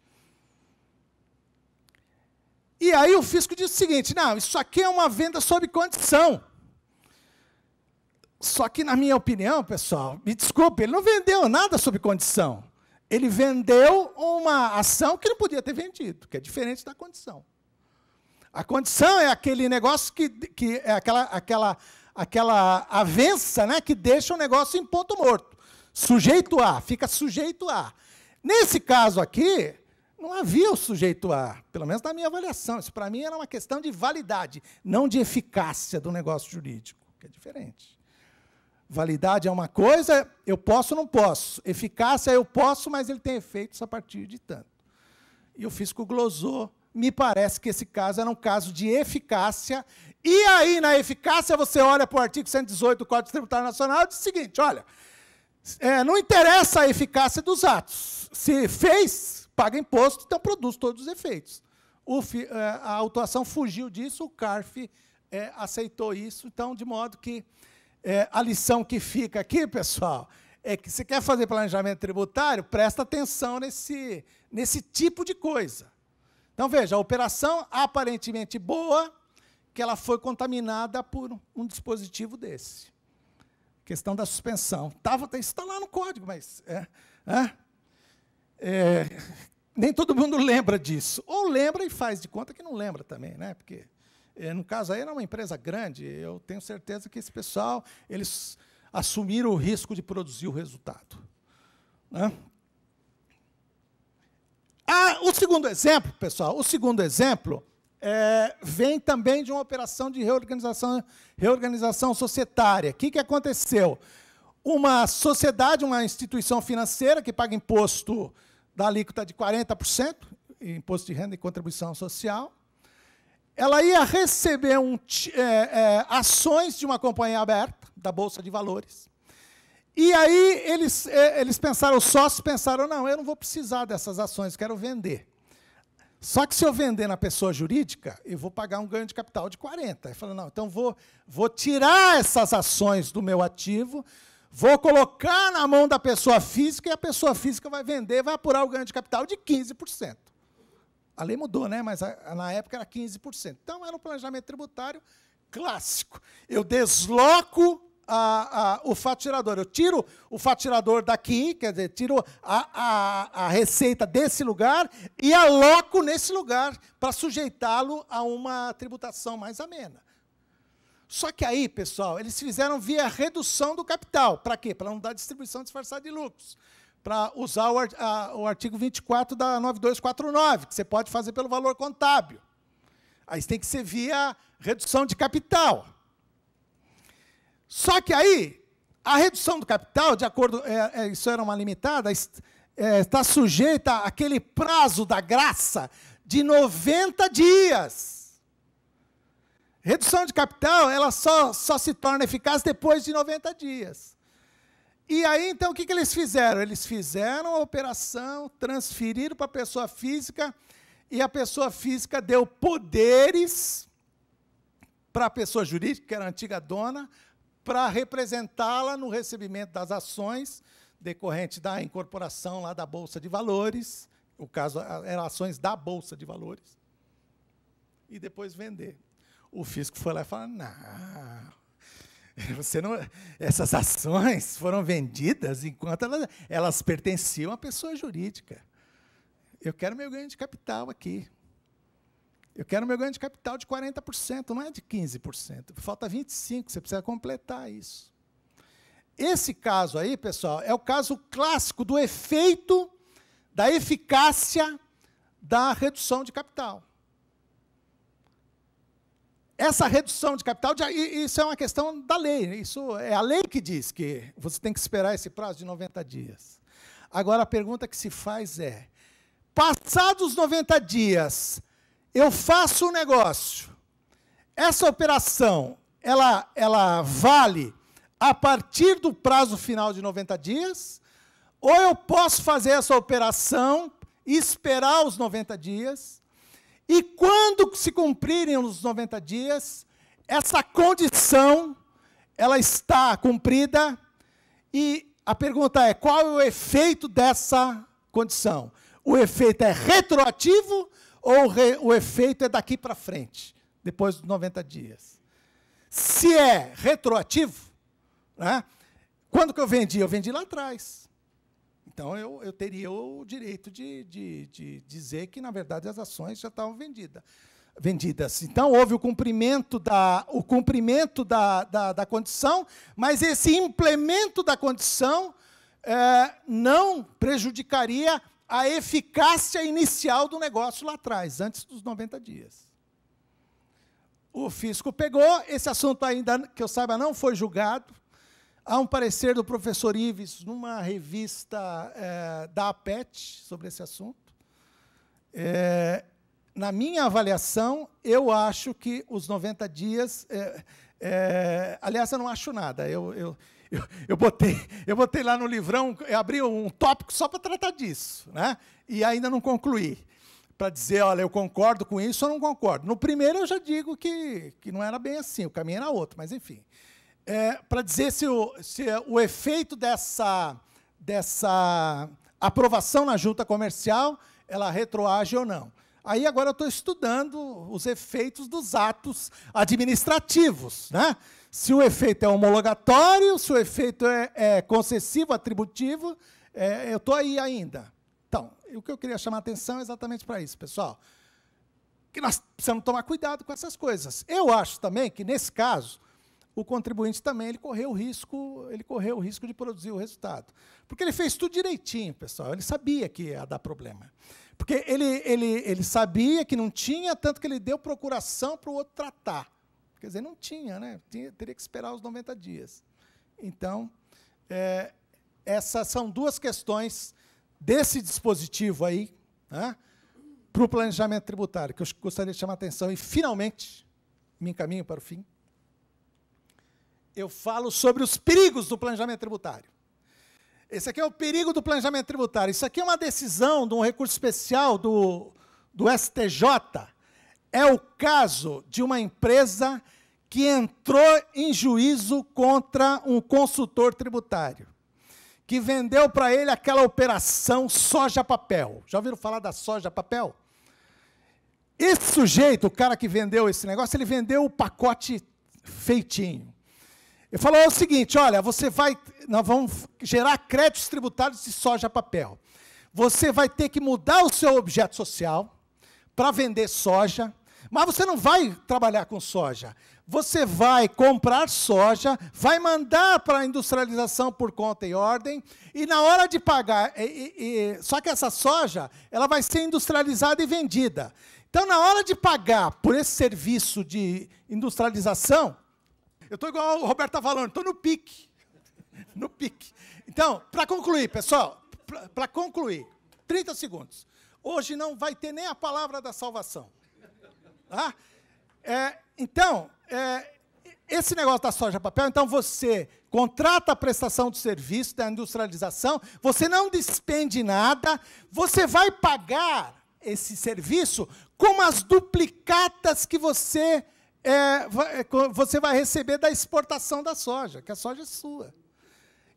E aí o fisco disse o seguinte, não, isso aqui é uma venda sob condição. Só que, na minha opinião, pessoal, me desculpe, ele não vendeu nada sob condição. Ele vendeu uma ação que não podia ter vendido, que é diferente da condição. A condição é aquele negócio que é aquela avença, né, que deixa o negócio em ponto morto. Sujeito a, fica sujeito a. Nesse caso aqui, não havia o sujeito a, pelo menos na minha avaliação. Isso, para mim, era uma questão de validade, não de eficácia do negócio jurídico, que é diferente. Validade é uma coisa, eu posso ou não posso. Eficácia, eu posso, mas ele tem efeitos a partir de tanto. E o fisco glosou. Me parece que esse caso era um caso de eficácia. E aí, na eficácia, você olha para o artigo 118 do Código Tributário Nacional e diz o seguinte, olha, não interessa a eficácia dos atos. Se fez, paga imposto, então produz todos os efeitos. A autuação fugiu disso, o CARF aceitou isso, então, de modo que a lição que fica aqui, pessoal, é que você quer fazer planejamento tributário, presta atenção nesse tipo de coisa. Então, veja, a operação aparentemente boa, que ela foi contaminada por um dispositivo desse. Questão da suspensão. Isso está lá no código, mas nem todo mundo lembra disso. Ou lembra e faz de conta que não lembra também, né? Porque, no caso aí, era uma empresa grande, eu tenho certeza que esse pessoal, eles assumiram o risco de produzir o resultado. Né? O segundo exemplo, pessoal, vem também de uma operação de reorganização societária. O que aconteceu? Uma sociedade, uma instituição financeira que paga imposto da alíquota de 40%, imposto de renda e contribuição social, ela ia receber ações de uma companhia aberta, da Bolsa de Valores. E aí eles pensaram, os sócios pensaram, não, eu não vou precisar dessas ações, quero vender. Só que se eu vender na pessoa jurídica, eu vou pagar um ganho de capital de 40. Ele falou, não, então vou tirar essas ações do meu ativo, vou colocar na mão da pessoa física, e a pessoa física vai vender, vai apurar o ganho de capital de 15%. A lei mudou, né? Mas na época era 15%. Então, era um planejamento tributário clássico. Eu desloco o fato-tirador. Eu tiro o fato-tirador daqui, quer dizer, tiro a receita desse lugar e aloco nesse lugar para sujeitá-lo a uma tributação mais amena. Só que aí, pessoal, eles fizeram via redução do capital. Para quê? Para não dar distribuição disfarçada de lucros. Para usar o artigo 24 da 9249, que você pode fazer pelo valor contábil. Aí tem que ser via redução de capital. Só que aí, a redução do capital, de acordo, isso era uma limitada, está sujeita àquele prazo da graça de 90 dias. Redução de capital, ela só se torna eficaz depois de 90 dias. E aí, então, o que eles fizeram? Eles fizeram a operação, transferiram para a pessoa física, e a pessoa física deu poderes para a pessoa jurídica, que era a antiga dona, para representá-la no recebimento das ações decorrente da incorporação lá da Bolsa de Valores, o caso eram ações da Bolsa de Valores, e depois vender. O fisco foi lá e falou, não, essas ações foram vendidas enquanto elas pertenciam à pessoa jurídica. Eu quero meu ganho de capital aqui. Eu quero meu ganho de capital de 40%, não é de 15%. Falta 25%, você precisa completar isso. Esse caso aí, pessoal, é o caso clássico do efeito da eficácia da redução de capital. Essa redução de capital, isso é uma questão da lei. Isso é a lei que diz que você tem que esperar esse prazo de 90 dias. Agora, a pergunta que se faz é, passados 90 dias, eu faço um negócio. Essa operação, ela vale a partir do prazo final de 90 dias, ou eu posso fazer essa operação e esperar os 90 dias, e quando se cumprirem os 90 dias, essa condição, ela está cumprida, e a pergunta é, qual é o efeito dessa condição? O efeito é retroativo ou o efeito é daqui para frente, depois dos 90 dias? Se é retroativo, né, quando que eu vendi? Eu vendi lá atrás. Então, eu teria o direito de dizer que, na verdade, as ações já estavam vendidas. Então, houve o cumprimento da condição, mas esse implemento da condição não prejudicaria a eficácia inicial do negócio lá atrás, antes dos 90 dias. O fisco pegou, esse assunto ainda, que eu saiba, não foi julgado. Há um parecer do professor Ives numa revista da APET sobre esse assunto. Na minha avaliação, eu acho que os 90 dias... aliás, eu não acho nada. Eu botei lá no livrão, eu abri um tópico só para tratar disso, né? E ainda não concluí, para dizer, olha, eu concordo com isso ou não concordo. No primeiro, eu já digo que não era bem assim, o caminho era outro, mas, enfim. Para dizer se o efeito dessa aprovação na junta comercial, ela retroage ou não. Aí agora eu estou estudando os efeitos dos atos administrativos, né? Se o efeito é homologatório, se o efeito é concessivo, atributivo, eu estou aí ainda. Então, o que eu queria chamar a atenção é exatamente para isso, pessoal. Que nós precisamos tomar cuidado com essas coisas. Eu acho também que, nesse caso, o contribuinte também ele correu o risco de produzir o resultado. Porque ele fez tudo direitinho, pessoal. Ele sabia que ia dar problema. Porque ele sabia que não tinha, tanto que ele deu procuração para o outro tratar. Quer dizer, não tinha, né? Teria que esperar os 90 dias. Então, essas são duas questões desse dispositivo aí, né, para o planejamento tributário, que eu gostaria de chamar a atenção. E, finalmente, me encaminho para o fim, eu falo sobre os perigos do planejamento tributário. Esse aqui é o perigo do planejamento tributário. Isso aqui é uma decisão de um recurso especial do STJ. É o caso de uma empresa que entrou em juízo contra um consultor tributário, que vendeu para ele aquela operação soja-papel. Já ouviram falar da soja-papel? Esse sujeito, o cara que vendeu esse negócio, ele vendeu o pacote feitinho. Ele falou o seguinte, olha, nós vamos gerar créditos tributários de soja-papel. Você vai ter que mudar o seu objeto social para vender soja. Mas você não vai trabalhar com soja. Você vai comprar soja, vai mandar para a industrialização por conta e ordem, e na hora de pagar, só que essa soja ela vai ser industrializada e vendida. Então, na hora de pagar por esse serviço de industrialização, eu estou igual o Roberto está falando, estou no pique. No pique. Então, para concluir, pessoal, para concluir, 30 segundos. Hoje não vai ter nem a palavra da salvação. Tá? Então, esse negócio da soja papel, então você contrata a prestação de serviço da industrialização, você não despende nada, você vai pagar esse serviço com as duplicatas que você vai receber da exportação da soja, que a soja é sua.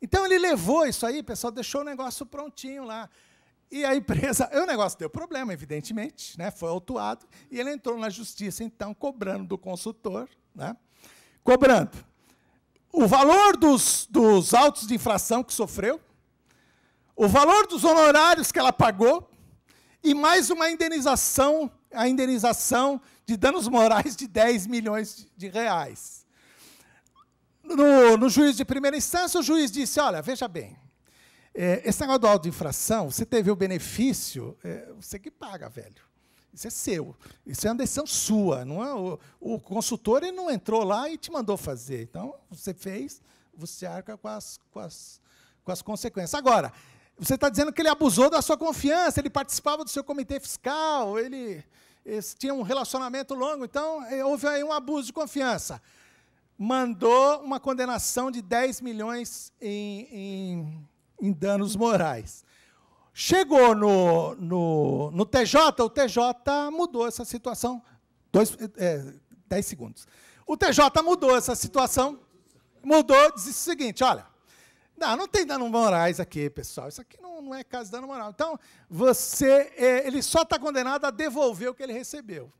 Então, ele levou isso aí, pessoal, deixou o negócio prontinho lá. E a empresa, o negócio deu problema, evidentemente, né, foi autuado, e ele entrou na justiça, então, cobrando do consultor, né, cobrando o valor dos autos de infração que sofreu, o valor dos honorários que ela pagou, e mais uma indenização, a indenização de danos morais de 10 milhões de reais. No juiz de primeira instância, o juiz disse, olha, veja bem, esse negócio do auto de infração, você teve o benefício, você que paga, velho. Isso é seu. Isso é uma decisão sua. Não é o consultor ele não entrou lá e te mandou fazer. Então, você fez, você arca com as consequências. Agora, você está dizendo que ele abusou da sua confiança, ele participava do seu comitê fiscal, ele tinha um relacionamento longo, então houve aí um abuso de confiança. Mandou uma condenação de 10 milhões em danos morais. Chegou no TJ, o TJ mudou essa situação. 10 segundos. O TJ mudou essa situação, disse o seguinte, olha, não tem danos morais aqui, pessoal, isso aqui não é caso de dano moral. Então, ele só está condenado a devolver o que ele recebeu.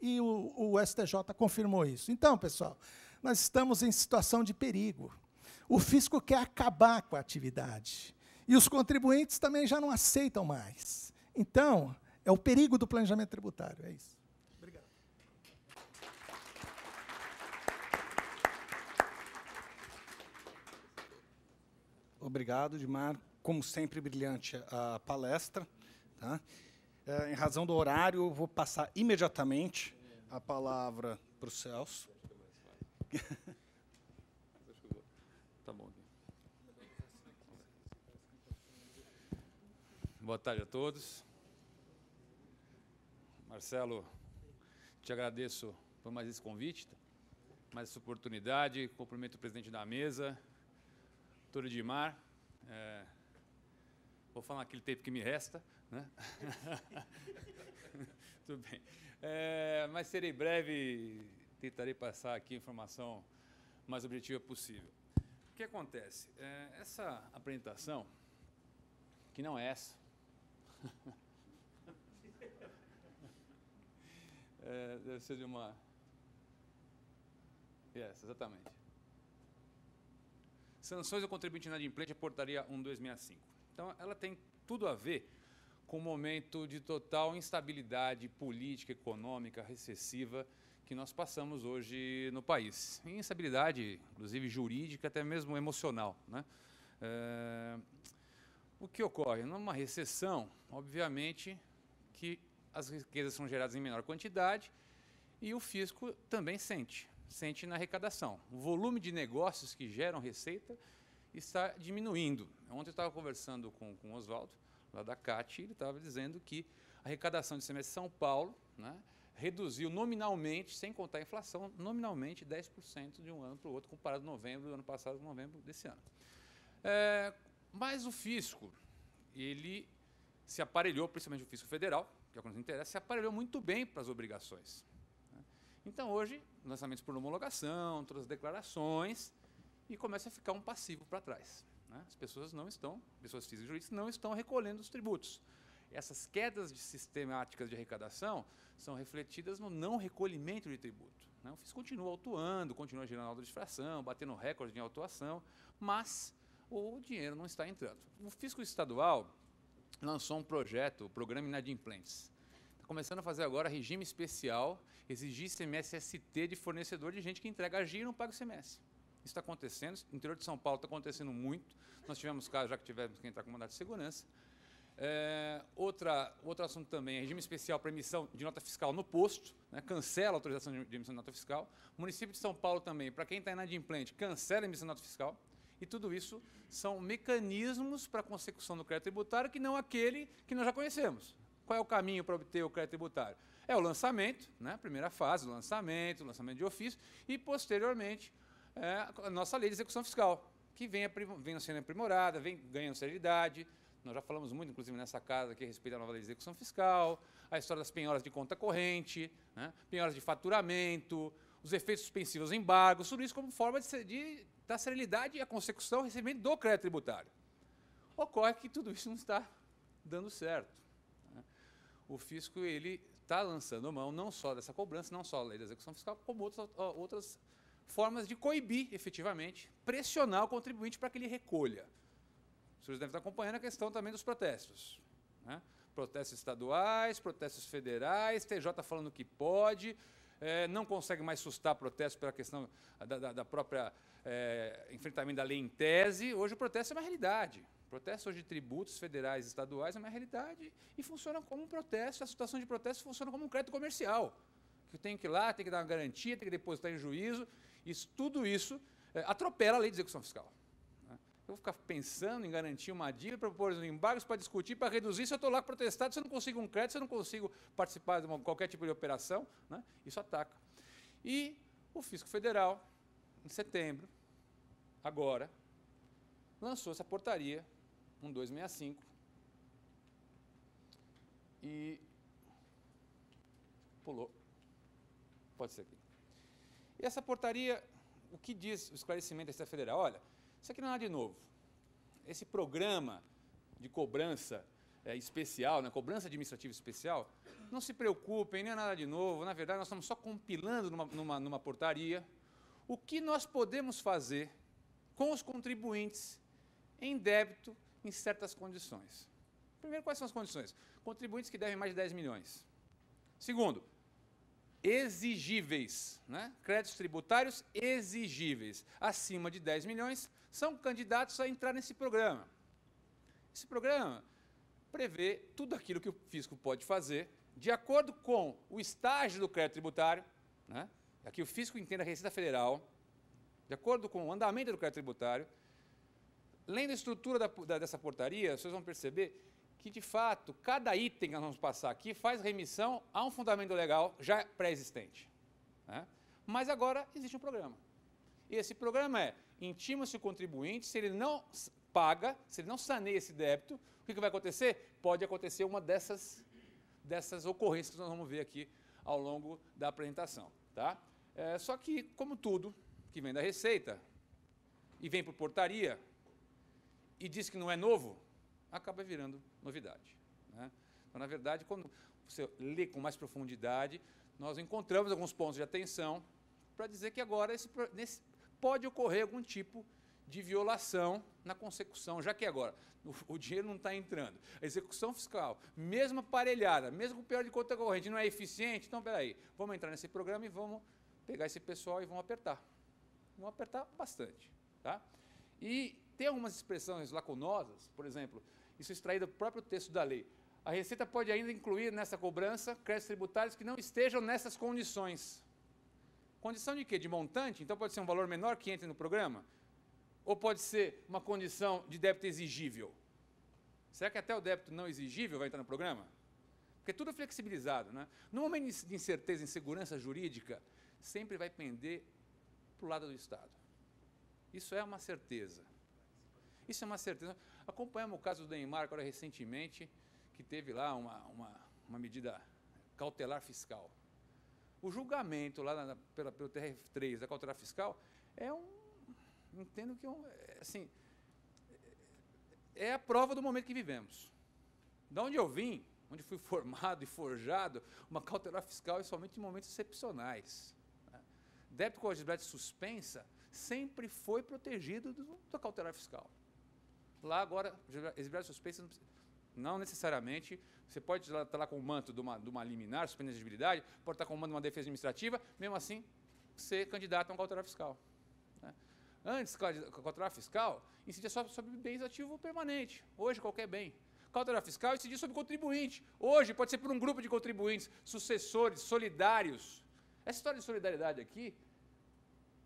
E o STJ confirmou isso. Então, pessoal, nós estamos em situação de perigo. O fisco quer acabar com a atividade. E os contribuintes também já não aceitam mais. Então, é o perigo do planejamento tributário. É isso. Obrigado. Obrigado, Edmar. Como sempre, brilhante a palestra. Tá? Em razão do horário, eu vou passar imediatamente a palavra para o Celso. Tá bom. Boa tarde a todos. Marcelo, te agradeço por mais esse convite, mais essa oportunidade. Cumprimento o presidente da mesa, doutor Edmar. Vou falar aquele tempo que me resta, né? Tudo bem. Mas serei breve e tentarei passar aqui a informação mais objetiva possível. O que acontece? Essa apresentação, que não é essa, deve ser de uma... exatamente. Sanções ao contribuinte inadimplente, a portaria 1265. Então, ela tem tudo a ver com o momento de total instabilidade política, econômica, recessiva que nós passamos hoje no país. Instabilidade, inclusive jurídica, até mesmo emocional, né? O que ocorre? Numa recessão, obviamente, que as riquezas são geradas em menor quantidade e o fisco também sente na arrecadação. O volume de negócios que geram receita está diminuindo. Ontem eu estava conversando com o Oswaldo, lá da CAT, e ele estava dizendo que a arrecadação de semestre de São Paulo, né, reduziu nominalmente, sem contar a inflação, nominalmente 10% de um ano para o outro, comparado com novembro do ano passado com novembro desse ano. Mas o fisco, ele se aparelhou, principalmente o fisco federal, que é o que nos interessa, se aparelhou muito bem para as obrigações. Então, hoje, lançamentos por homologação, todas as declarações, e começa a ficar um passivo para trás. Né? As pessoas pessoas físicas e jurídicas, não estão recolhendo os tributos. Essas quedas sistemáticas de arrecadação são refletidas no não recolhimento de tributo. Né? O fisco continua autuando, continua gerando alta de infração, batendo recorde de autuação, mas o dinheiro não está entrando. O fisco estadual lançou um projeto, o Programa Inadimplentes. começando a fazer agora regime especial, exigir ICMS-ST de fornecedor de gente que entrega agir e não paga o ICMS. Isso está acontecendo, no interior de São Paulo está acontecendo muito. Nós tivemos casos, já que tivemos que entrar com mandado de segurança. Outro assunto também é regime especial para emissão de nota fiscal no posto, né, cancela a autorização de emissão de nota fiscal. O município de São Paulo também, para quem está inadimplente, cancela a emissão de nota fiscal. E tudo isso são mecanismos para a consecução do crédito tributário que não aquele que nós já conhecemos. Qual é o caminho para obter o crédito tributário? É o lançamento, né, a primeira fase, o lançamento de ofício, e, posteriormente, a nossa lei de execução fiscal, que vem sendo aprimorada, vem ganhando celeridade. Nós já falamos muito, inclusive, nessa casa aqui, a respeito da nova lei de execução fiscal, a história das penhoras de conta corrente, né, penhoras de faturamento, os efeitos suspensivos, embargos, tudo isso como forma de dar celeridade e a consecução e recebimento do crédito tributário. Ocorre que tudo isso não está dando certo. Né? O fisco está lançando mão não só dessa cobrança, não só a lei da execução fiscal, como outras formas de coibir, efetivamente, pressionar o contribuinte para que ele recolha. Os senhores devem estar acompanhando a questão também dos protestos. Né? Protestos estaduais, protestos federais, TJ falando que pode, não consegue mais sustar protestos pela questão da própria enfrentamento da lei em tese. Hoje o protesto é uma realidade. O protesto hoje de tributos federais e estaduais é uma realidade e funciona como um protesto. A situação de protesto funciona como um crédito comercial. Que tem que ir lá, tem que dar uma garantia, tem que depositar em juízo. Tudo isso atropela a lei de execução fiscal. Eu vou ficar pensando em garantir uma dívida, para propor embargos, para discutir, para reduzir. Se eu estou lá protestado, se eu não consigo um crédito, se eu não consigo participar de qualquer tipo de operação, né, isso ataca. E o Fisco Federal, em setembro, agora, lançou essa portaria, 1265, e pulou. Pode ser aqui. E essa portaria, o que diz o esclarecimento da Receita Federal? Olha, isso aqui não é nada de novo. Esse programa de cobrança especial, né, cobrança administrativa especial, não se preocupem, nem é nada de novo. Na verdade, nós estamos só compilando numa portaria o que nós podemos fazer com os contribuintes em débito em certas condições. Primeiro, quais são as condições? Contribuintes que devem mais de 10 milhões. Segundo, exigíveis, né? Créditos tributários exigíveis, acima de 10 milhões, são candidatos a entrar nesse programa. Esse programa prevê tudo aquilo que o fisco pode fazer, de acordo com o estágio do crédito tributário, né? Aqui o fisco entende a Receita Federal, de acordo com o andamento do crédito tributário. Além da estrutura dessa portaria, vocês vão perceber que, de fato, cada item que nós vamos passar aqui faz remissão a um fundamento legal já pré-existente. Né? Mas agora existe um programa. E esse programa intima-se o contribuinte, se ele não paga, se ele não saneia esse débito, o que vai acontecer? Pode acontecer uma dessas ocorrências que nós vamos ver aqui ao longo da apresentação. Tá? Só que, como tudo que vem da Receita e vem por portaria e diz que não é novo, acaba virando novidade. Né? Então, na verdade, quando você lê com mais profundidade, nós encontramos alguns pontos de atenção para dizer que agora pode ocorrer algum tipo de violação na consecução, já que agora o dinheiro não está entrando. A execução fiscal, mesmo aparelhada, mesmo com pior de conta corrente, não é eficiente, então, peraí, vamos entrar nesse programa e vamos pegar esse pessoal e vamos apertar. Vamos apertar bastante. Tá? E tem algumas expressões lacunosas, por exemplo, isso extraído do próprio texto da lei. A Receita pode ainda incluir nessa cobrança créditos tributários que não estejam nessas condições. Condição de quê? De montante? Então pode ser um valor menor que entre no programa? Ou pode ser uma condição de débito exigível? Será que até o débito não exigível vai entrar no programa? Porque tudo é flexibilizado. Né? No momento de incerteza e insegurança jurídica, sempre vai pender para o lado do Estado. Isso é uma certeza. Isso é uma certeza. Acompanhamos o caso do Neymar agora recentemente, que teve lá uma medida cautelar fiscal. O julgamento lá pelo TRF3 da cautelar fiscal entendo que é a prova do momento que vivemos. De onde eu vim, onde fui formado e forjado, uma cautelar fiscal é somente em momentos excepcionais. Né? Débito com agibilidade suspensa sempre foi protegido da cautelar fiscal. Lá agora, exibilidade suspensa Não necessariamente. Você pode estar lá com o manto de uma liminar, suspendendo a exigibilidade, pode estar com o manto de uma defesa administrativa, mesmo assim, ser candidato a um cautelar fiscal. Né? Antes, a cautelar fiscal incidia só sobre bens ativo permanente. Hoje, qualquer bem. Cautelar fiscal incidia sobre contribuinte. Hoje, pode ser por um grupo de contribuintes, sucessores, solidários. Essa história de solidariedade aqui,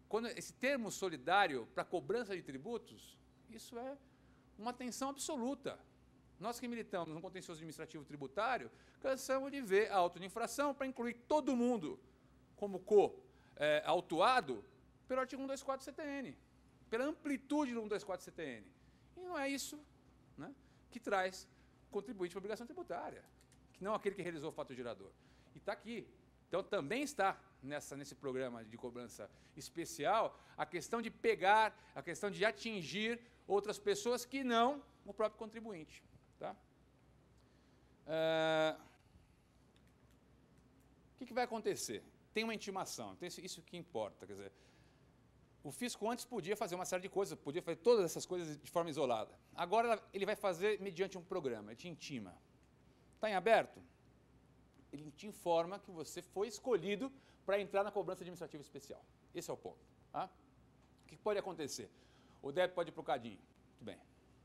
quando esse termo solidário para cobrança de tributos, isso é uma atenção absoluta. Nós que militamos no contencioso administrativo tributário, cansamos de ver a auto de infração para incluir todo mundo como autuado pelo artigo 124 CTN, pela amplitude do 124 CTN. E não é isso, né, que traz contribuinte para a obrigação tributária, que não aquele que realizou o fato gerador. E está aqui. Então, também está nesse programa de cobrança especial a questão de pegar, a questão de atingir outras pessoas que não o próprio contribuinte. Tá? O que vai acontecer? Tem uma intimação, então isso que importa. Quer dizer, o fisco antes podia fazer uma série de coisas, podia fazer todas essas coisas de forma isolada. Agora ele vai fazer mediante um programa, ele te intima. Está em aberto? Ele te informa que você foi escolhido para entrar na cobrança administrativa especial. Esse é o ponto. Tá? O que pode acontecer? O débito pode ir para o CADIM. Muito bem,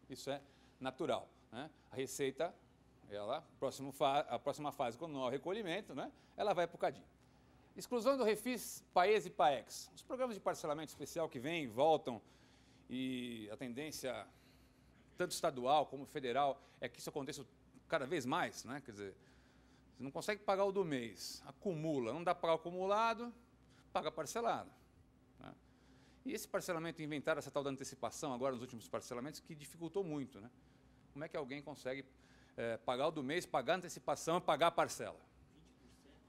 isso é natural. Né? A Receita, a próxima fase, quando não há o recolhimento, né, ela vai para o CADIM. Exclusão do Refis, PAES e PAEX. Os programas de parcelamento especial que vêm e voltam, e a tendência, tanto estadual como federal, é que isso aconteça cada vez mais. Né? Quer dizer, você não consegue pagar o do mês, acumula, não dá para pagar o acumulado, paga parcelado. Né? E esse parcelamento, inventaram essa tal da antecipação agora nos últimos parcelamentos, que dificultou muito. Né? Como é que alguém consegue pagar o do mês, pagar a antecipação e pagar a parcela?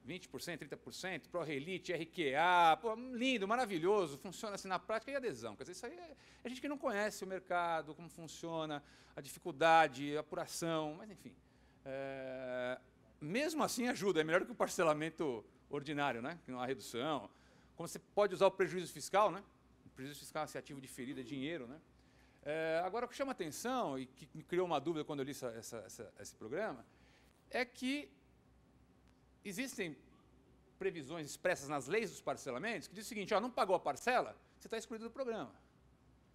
20%, 30%, ProRelite, RQA, pô, lindo, maravilhoso, funciona assim na prática e adesão. Quer dizer, isso aí é gente que não conhece o mercado, como funciona, a dificuldade, a apuração, mas enfim. Mesmo assim ajuda, é melhor do que o parcelamento ordinário, né? Que não há redução. Como você pode usar o prejuízo fiscal, né? O prejuízo fiscal é ativo diferido, é dinheiro, né? Agora, o que chama atenção, e que me criou uma dúvida quando eu li esse programa, é que existem previsões expressas nas leis dos parcelamentos que diz o seguinte: não pagou a parcela, você está excluído do programa.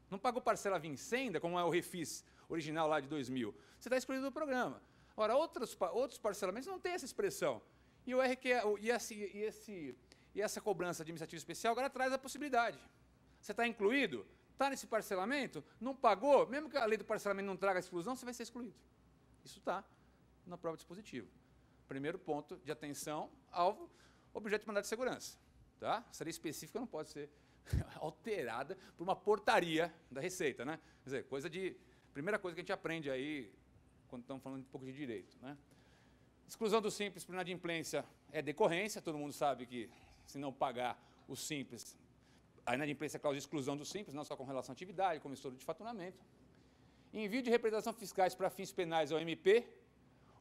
Não pagou parcela vincenda, como é o Refis original lá de 2000, você está excluído do programa. Ora, outros parcelamentos não têm essa expressão. E o RQA, e essa cobrança administrativa especial agora traz a possibilidade. Você está incluído? Está nesse parcelamento, não pagou, mesmo que a lei do parcelamento não traga a exclusão, você vai ser excluído. Isso está na prova dispositiva. Primeiro ponto de atenção, alvo, objeto de mandado de segurança. Tá? Essa lei específica não pode ser alterada por uma portaria da Receita. Né? Quer dizer, primeira coisa que a gente aprende aí, quando estamos falando um pouco de direito. Né? Exclusão do Simples por inadimplência é decorrência, todo mundo sabe que, se não pagar o Simples, a inadimplência é causa de exclusão do Simples, não só com relação à atividade, como estouro de faturamento. Envio de representação fiscais para fins penais ao MP,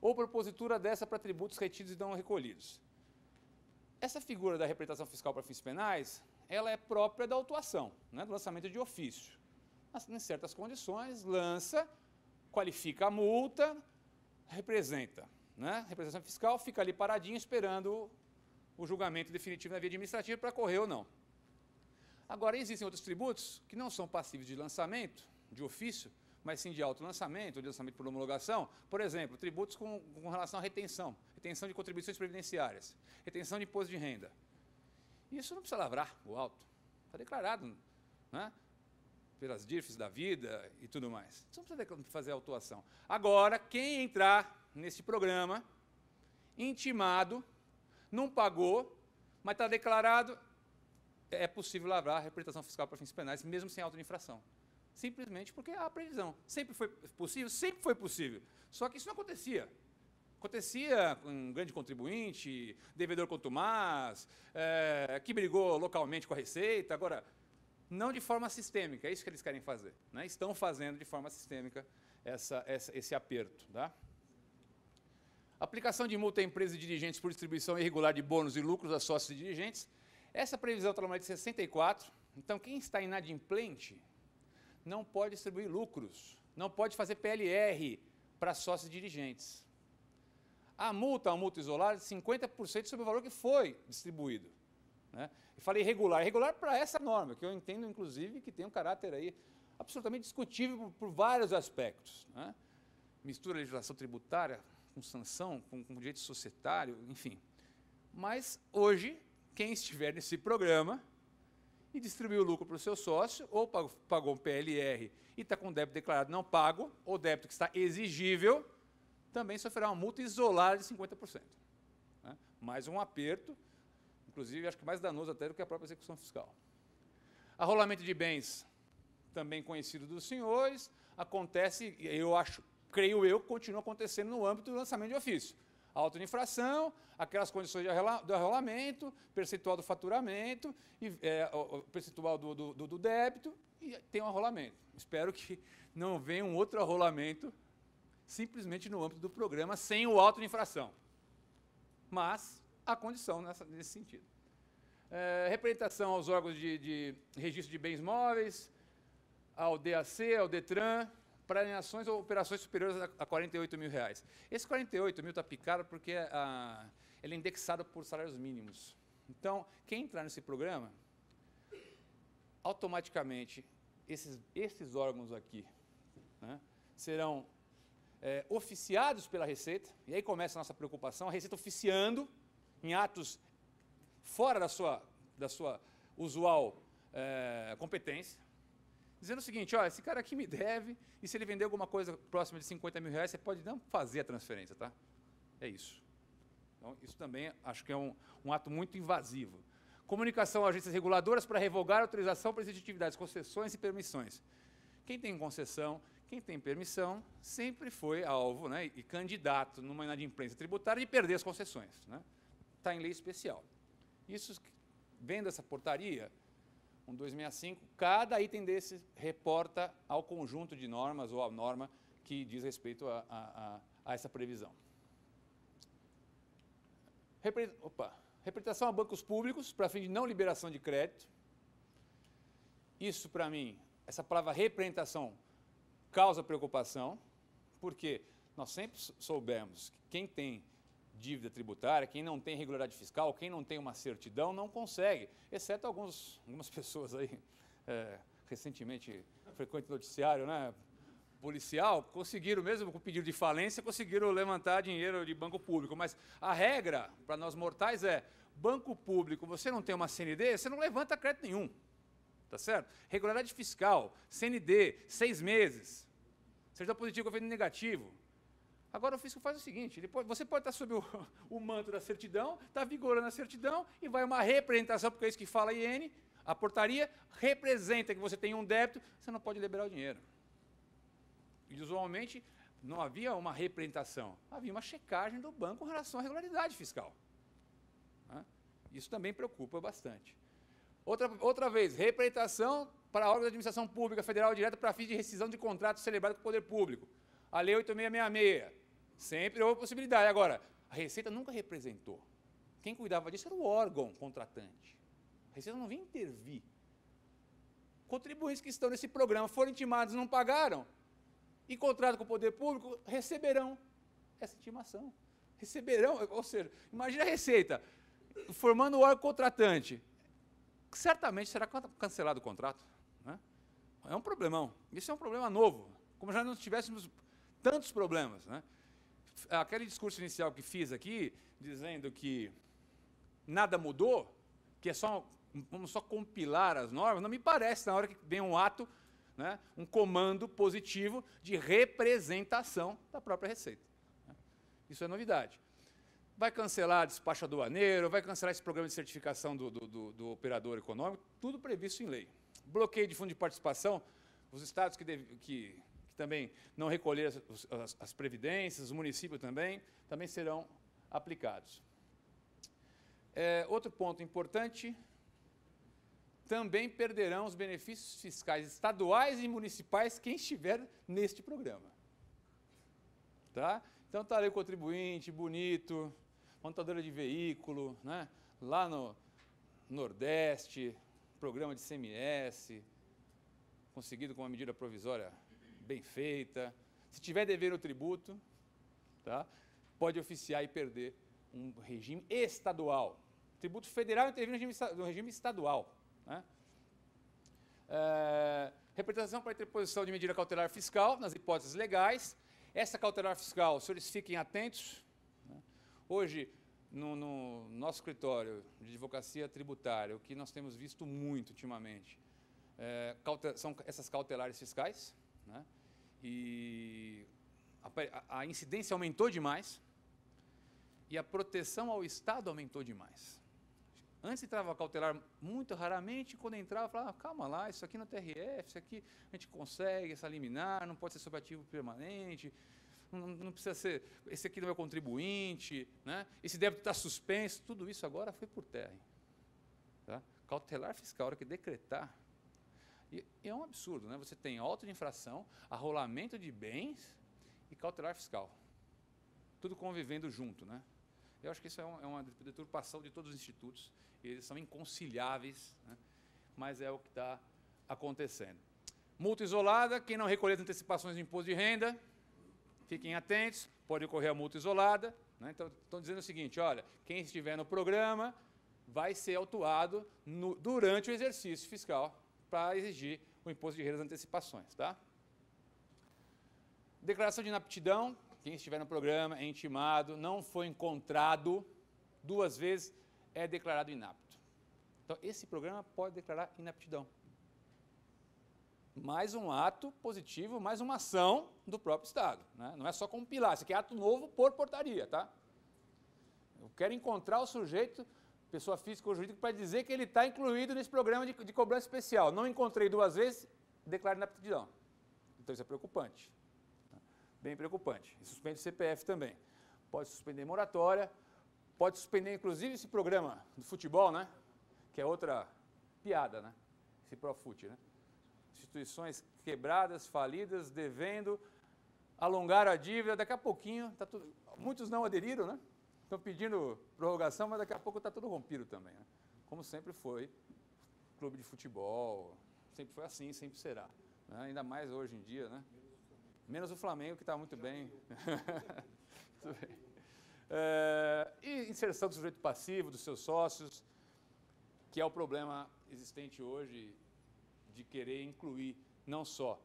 ou propositura dessa para tributos retidos e não recolhidos. Essa figura da representação fiscal para fins penais, ela é própria da autuação, né, do lançamento de ofício. Mas, em certas condições, lança, qualifica a multa, representa. Né, representação fiscal fica ali paradinho esperando o julgamento definitivo na via administrativa para correr ou não. Agora, existem outros tributos que não são passíveis de lançamento, de ofício, mas sim de autolançamento, de lançamento por homologação. Por exemplo, tributos com relação à retenção de contribuições previdenciárias, retenção de imposto de renda. Isso não precisa lavrar o auto, está declarado, né, pelas DIRFs da vida e tudo mais. Isso não precisa fazer a autuação. Agora, quem entrar nesse programa, intimado, não pagou, mas está declarado, é possível lavrar a representação fiscal para fins penais, mesmo sem auto de infração. Simplesmente porque há previsão. Sempre foi possível? Sempre foi possível. Só que isso não acontecia. Acontecia com um grande contribuinte, devedor contumaz, que brigou localmente com a Receita. Agora, não de forma sistêmica, é isso que eles querem fazer. Né? Estão fazendo de forma sistêmica esse aperto. Tá? Aplicação de multa a empresas e dirigentes por distribuição irregular de bônus e lucros a sócios e dirigentes. Essa previsão está na lei de 64, então quem está inadimplente não pode distribuir lucros, não pode fazer PLR para sócios dirigentes. A multa é uma multa isolada de 50% sobre o valor que foi distribuído. Né? Eu falei irregular. Irregular para essa norma, que eu entendo, inclusive, que tem um caráter aí absolutamente discutível por vários aspectos. Né? Mistura legislação tributária com sanção, com direito societário, enfim. Mas, hoje, quem estiver nesse programa e distribuiu o lucro para o seu sócio, ou pagou um PLR e está com débito declarado não pago, ou débito que está exigível, também sofrerá uma multa isolada de 50%. Né? Mais um aperto, inclusive, acho que mais danoso até do que a própria execução fiscal. Arrolamento de bens, também conhecido dos senhores, acontece, creio eu, continua acontecendo no âmbito do lançamento de ofício. Auto de infração, aquelas condições do arrolamento, percentual do faturamento, o percentual do débito, e tem um arrolamento. Espero que não venha um outro arrolamento simplesmente no âmbito do programa, sem o auto de infração. Mas há condição nesse sentido. Representação aos órgãos de registro de bens móveis, ao DAC, ao DETRAN, para alienações ou operações superiores a R$48 mil. Esse 48 mil está picado porque ele é indexado por salários mínimos. Então, quem entrar nesse programa, automaticamente, esses órgãos aqui, né, serão oficiados pela Receita, e aí começa a nossa preocupação, a Receita oficiando em atos fora da sua usual competência, dizendo o seguinte, olha, esse cara aqui me deve, e se ele vender alguma coisa próxima de R$50 mil, você pode não fazer a transferência, tá? É isso. Então, isso também acho que é um ato muito invasivo. Comunicação a agências reguladoras para revogar a autorização para exercer atividades, concessões e permissões. Quem tem concessão, quem tem permissão, sempre foi alvo, né, e candidato numa inadimplência tributária de perder as concessões. Né? Está em lei especial. Isso, vendo essa portaria, 1265, cada item desse reporta ao conjunto de normas ou à norma que diz respeito a essa previsão. Representação a bancos públicos para fim de não liberação de crédito. Isso, para mim, essa palavra representação causa preocupação, porque nós sempre soubemos que quem tem dívida tributária, quem não tem regularidade fiscal, quem não tem uma certidão, não consegue, exceto algumas pessoas aí, recentemente, frequente noticiário, né, policial, conseguiram, mesmo com pedido de falência, conseguiram levantar dinheiro de banco público. Mas a regra, para nós mortais, é banco público, você não tem uma CND, você não levanta crédito nenhum. Tá certo? Regularidade fiscal, CND, 6 meses. Certidão positiva, governo negativo. Agora o fisco faz o seguinte, você pode estar sob o manto da certidão, está vigorando a certidão, e vai uma representação, porque é isso que fala a IN, a portaria representa que você tem um débito, você não pode liberar o dinheiro. E, usualmente, não havia uma representação, havia uma checagem do banco em relação à regularidade fiscal. Isso também preocupa bastante. Outra vez, representação para órgãos de administração pública federal direta para fins de rescisão de contrato celebrado com o poder público. A Lei 8666. Sempre houve possibilidade. Agora, a Receita nunca representou. Quem cuidava disso era o órgão contratante. A Receita não vinha intervir. Contribuintes que estão nesse programa foram intimados e não pagaram, em contrato com o poder público, receberão essa intimação. Receberão, ou seja, imagina a Receita formando o órgão contratante. Certamente será cancelado o contrato. Né? É um problemão. Isso é um problema novo, como já não tivéssemos tantos problemas. Né? Aquele discurso inicial que fiz aqui, dizendo que nada mudou, que vamos só compilar as normas, não me parece, na hora que vem um ato, né, um comando positivo de representação da própria Receita. Né? Isso é novidade. Vai cancelar despacho aduaneiro, vai cancelar esse programa de certificação do operador econômico, tudo previsto em lei. Bloqueio de fundo de participação, os estados que também não recolheram as previdências, os municípios também serão aplicados. Outro ponto importante, também perderão os benefícios fiscais estaduais e municipais quem estiver neste programa. Tá? Então, está ali o contribuinte, bonito, montadora de veículo, né? Lá no Nordeste, programa de CMS, conseguido com uma medida provisória bem feita, Se tiver devendo tributo, tá? Pode oficiar e perder um regime estadual. Tributo federal intervém no regime estadual. Né? Representação para interposição de medida cautelar fiscal nas hipóteses legais. Essa cautelar fiscal, os senhores fiquem atentos. Né? Hoje, no nosso escritório de advocacia tributária, o que nós temos visto muito ultimamente são essas cautelares fiscais. Né? E a incidência aumentou demais e a proteção ao Estado aumentou demais. Antes entrava cautelar muito raramente, quando entrava, falava, calma lá, isso aqui no TRF, isso aqui a gente consegue, essa liminar, não pode ser sob ativo permanente, não precisa ser, esse aqui não é o contribuinte, né? Esse débito está suspenso, tudo isso agora foi por terra. Tá? Cautelar fiscal, a hora que decretar, e é um absurdo, né? Você tem auto de infração, arrolamento de bens e cautelar fiscal. Tudo convivendo junto, né? Eu acho que isso é uma deturpação de todos os institutos, eles são inconciliáveis, né? Mas é o que está acontecendo. Multa isolada, quem não recolher as antecipações do imposto de renda, fiquem atentos, pode ocorrer a multa isolada. Né? Então, estão dizendo o seguinte, olha, quem estiver no programa vai ser autuado durante o exercício fiscal para exigir o imposto de renda das antecipações. Tá? Declaração de inaptidão, quem estiver no programa é intimado, não foi encontrado 2 vezes, é declarado inapto. Então, esse programa pode declarar inaptidão. Mais um ato positivo, mais uma ação do próprio Estado. Né? Não é só compilar, isso aqui é ato novo por portaria. Tá? Eu quero encontrar o sujeito, pessoa física ou jurídica, para dizer que ele está incluído nesse programa de cobrança especial. Não encontrei 2 vezes, declaro inaptidão. Então, isso é preocupante. Bem preocupante. E suspende o CPF também. Pode suspender moratória, pode suspender, inclusive, esse programa do futebol, né? Que é outra piada, né? Esse Profut, né? Instituições quebradas, falidas, devendo, alongaram a dívida, daqui a pouquinho, tá tudo, muitos não aderiram, né? Estão pedindo prorrogação, mas daqui a pouco está tudo rompido também. Né? Como sempre foi, clube de futebol, sempre foi assim, sempre será. Né? Ainda mais hoje em dia, né? Menos o Flamengo, que está muito bem. Muito bem. E inserção do sujeito passivo, dos seus sócios, que é o problema existente hoje de querer incluir não só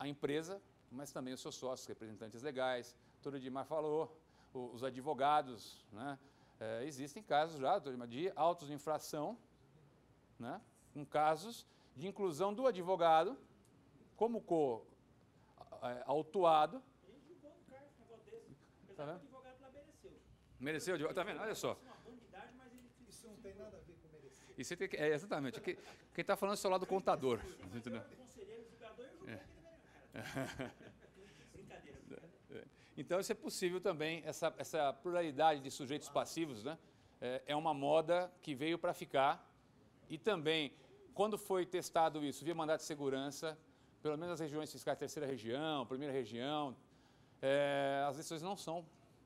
a empresa, mas também os seus sócios, representantes legais. O doutor Edmar falou, os advogados. Né? Existem casos já, doutor Edmar, de autos de infração, né? Com casos de inclusão do advogado como autuado. A gente julgou no cargo um negócio desse. Tá Apesar vendo? que o advogado lá mereceu. Mereceu? Tá vendo? Olha só. Isso é uma bandidagem, mas ele fez. Isso não tem nada a ver com merecer. Isso tem que, exatamente. Quem está falando é o seu lado contador. Entendeu? O conselheiro, o julgador, eu julguei aquele velho, cara. Brincadeira. Então, isso é possível também, essa pluralidade de sujeitos passivos, né? É uma moda que veio para ficar. E também, quando foi testado isso via mandato de segurança, pelo menos as regiões fiscais, terceira região, primeira região, as decisões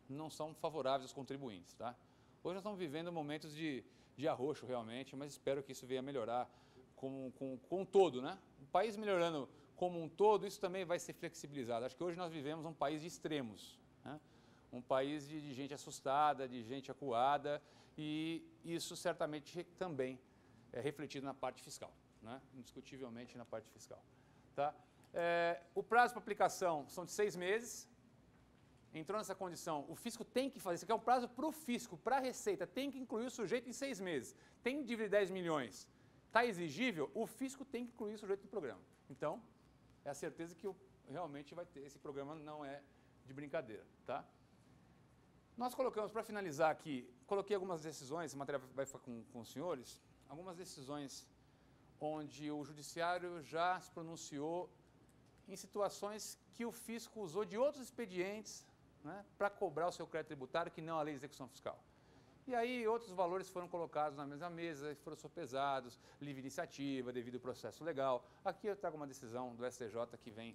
não são favoráveis aos contribuintes. Tá? Hoje nós estamos vivendo momentos de arroxo realmente, mas espero que isso venha melhorar com um todo. Né? O país melhorando como um todo, isso também vai ser flexibilizado. Acho que hoje nós vivemos um país de extremos, né? Um país de gente assustada, de gente acuada, e isso certamente também é refletido na parte fiscal, né? Indiscutivelmente na parte fiscal. Tá? O prazo para aplicação são de 6 meses. Entrou nessa condição, o fisco tem que fazer, isso aqui é um prazo para o fisco, para a Receita, tem que incluir o sujeito em 6 meses. Tem dívida de 10 milhões, está exigível, o fisco tem que incluir o sujeito no programa. Então, é a certeza que realmente vai ter, esse programa não é de brincadeira. Tá? Nós colocamos, para finalizar aqui, coloquei algumas decisões, a matéria vai ficar com os senhores, algumas decisões onde o judiciário já se pronunciou em situações que o fisco usou de outros expedientes, né, para cobrar o seu crédito tributário, que não a lei de execução fiscal. E aí outros valores foram colocados na mesma mesa, foram sopesados, livre iniciativa, devido ao processo legal. Aqui eu trago uma decisão do STJ que vem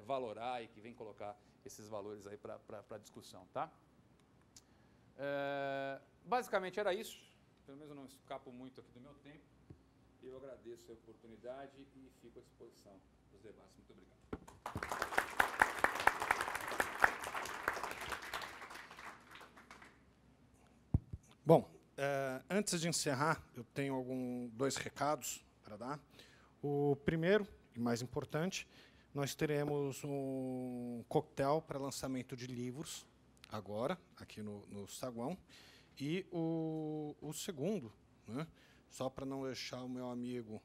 valorar e que vem colocar esses valores aí para discussão. Tá? Basicamente era isso, pelo menos eu não escapo muito aqui do meu tempo. Eu agradeço a oportunidade e fico à disposição dos debates. Muito obrigado. Bom, antes de encerrar, eu tenho dois recados para dar. O primeiro, e mais importante, nós teremos um coquetel para lançamento de livros, agora, aqui no saguão. E o segundo, né, só para não deixar o meu amigo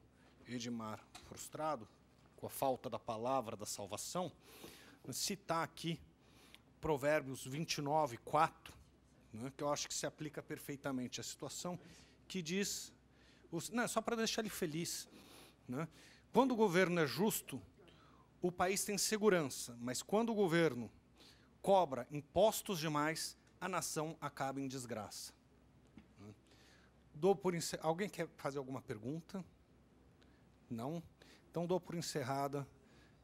Edmar frustrado, com a falta da palavra da salvação, citar aqui Provérbios 29, 4, né, que eu acho que se aplica perfeitamente à situação, que diz, só para deixar ele feliz, né, quando o governo é justo, o país tem segurança, mas quando o governo cobra impostos demais, a nação acaba em desgraça. Alguém quer fazer alguma pergunta? Não? Então dou por encerrada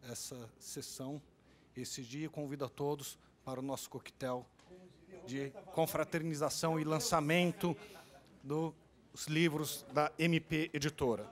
essa sessão, esse dia, e convido a todos para o nosso coquetel de confraternização e lançamento dos livros da MP Editora.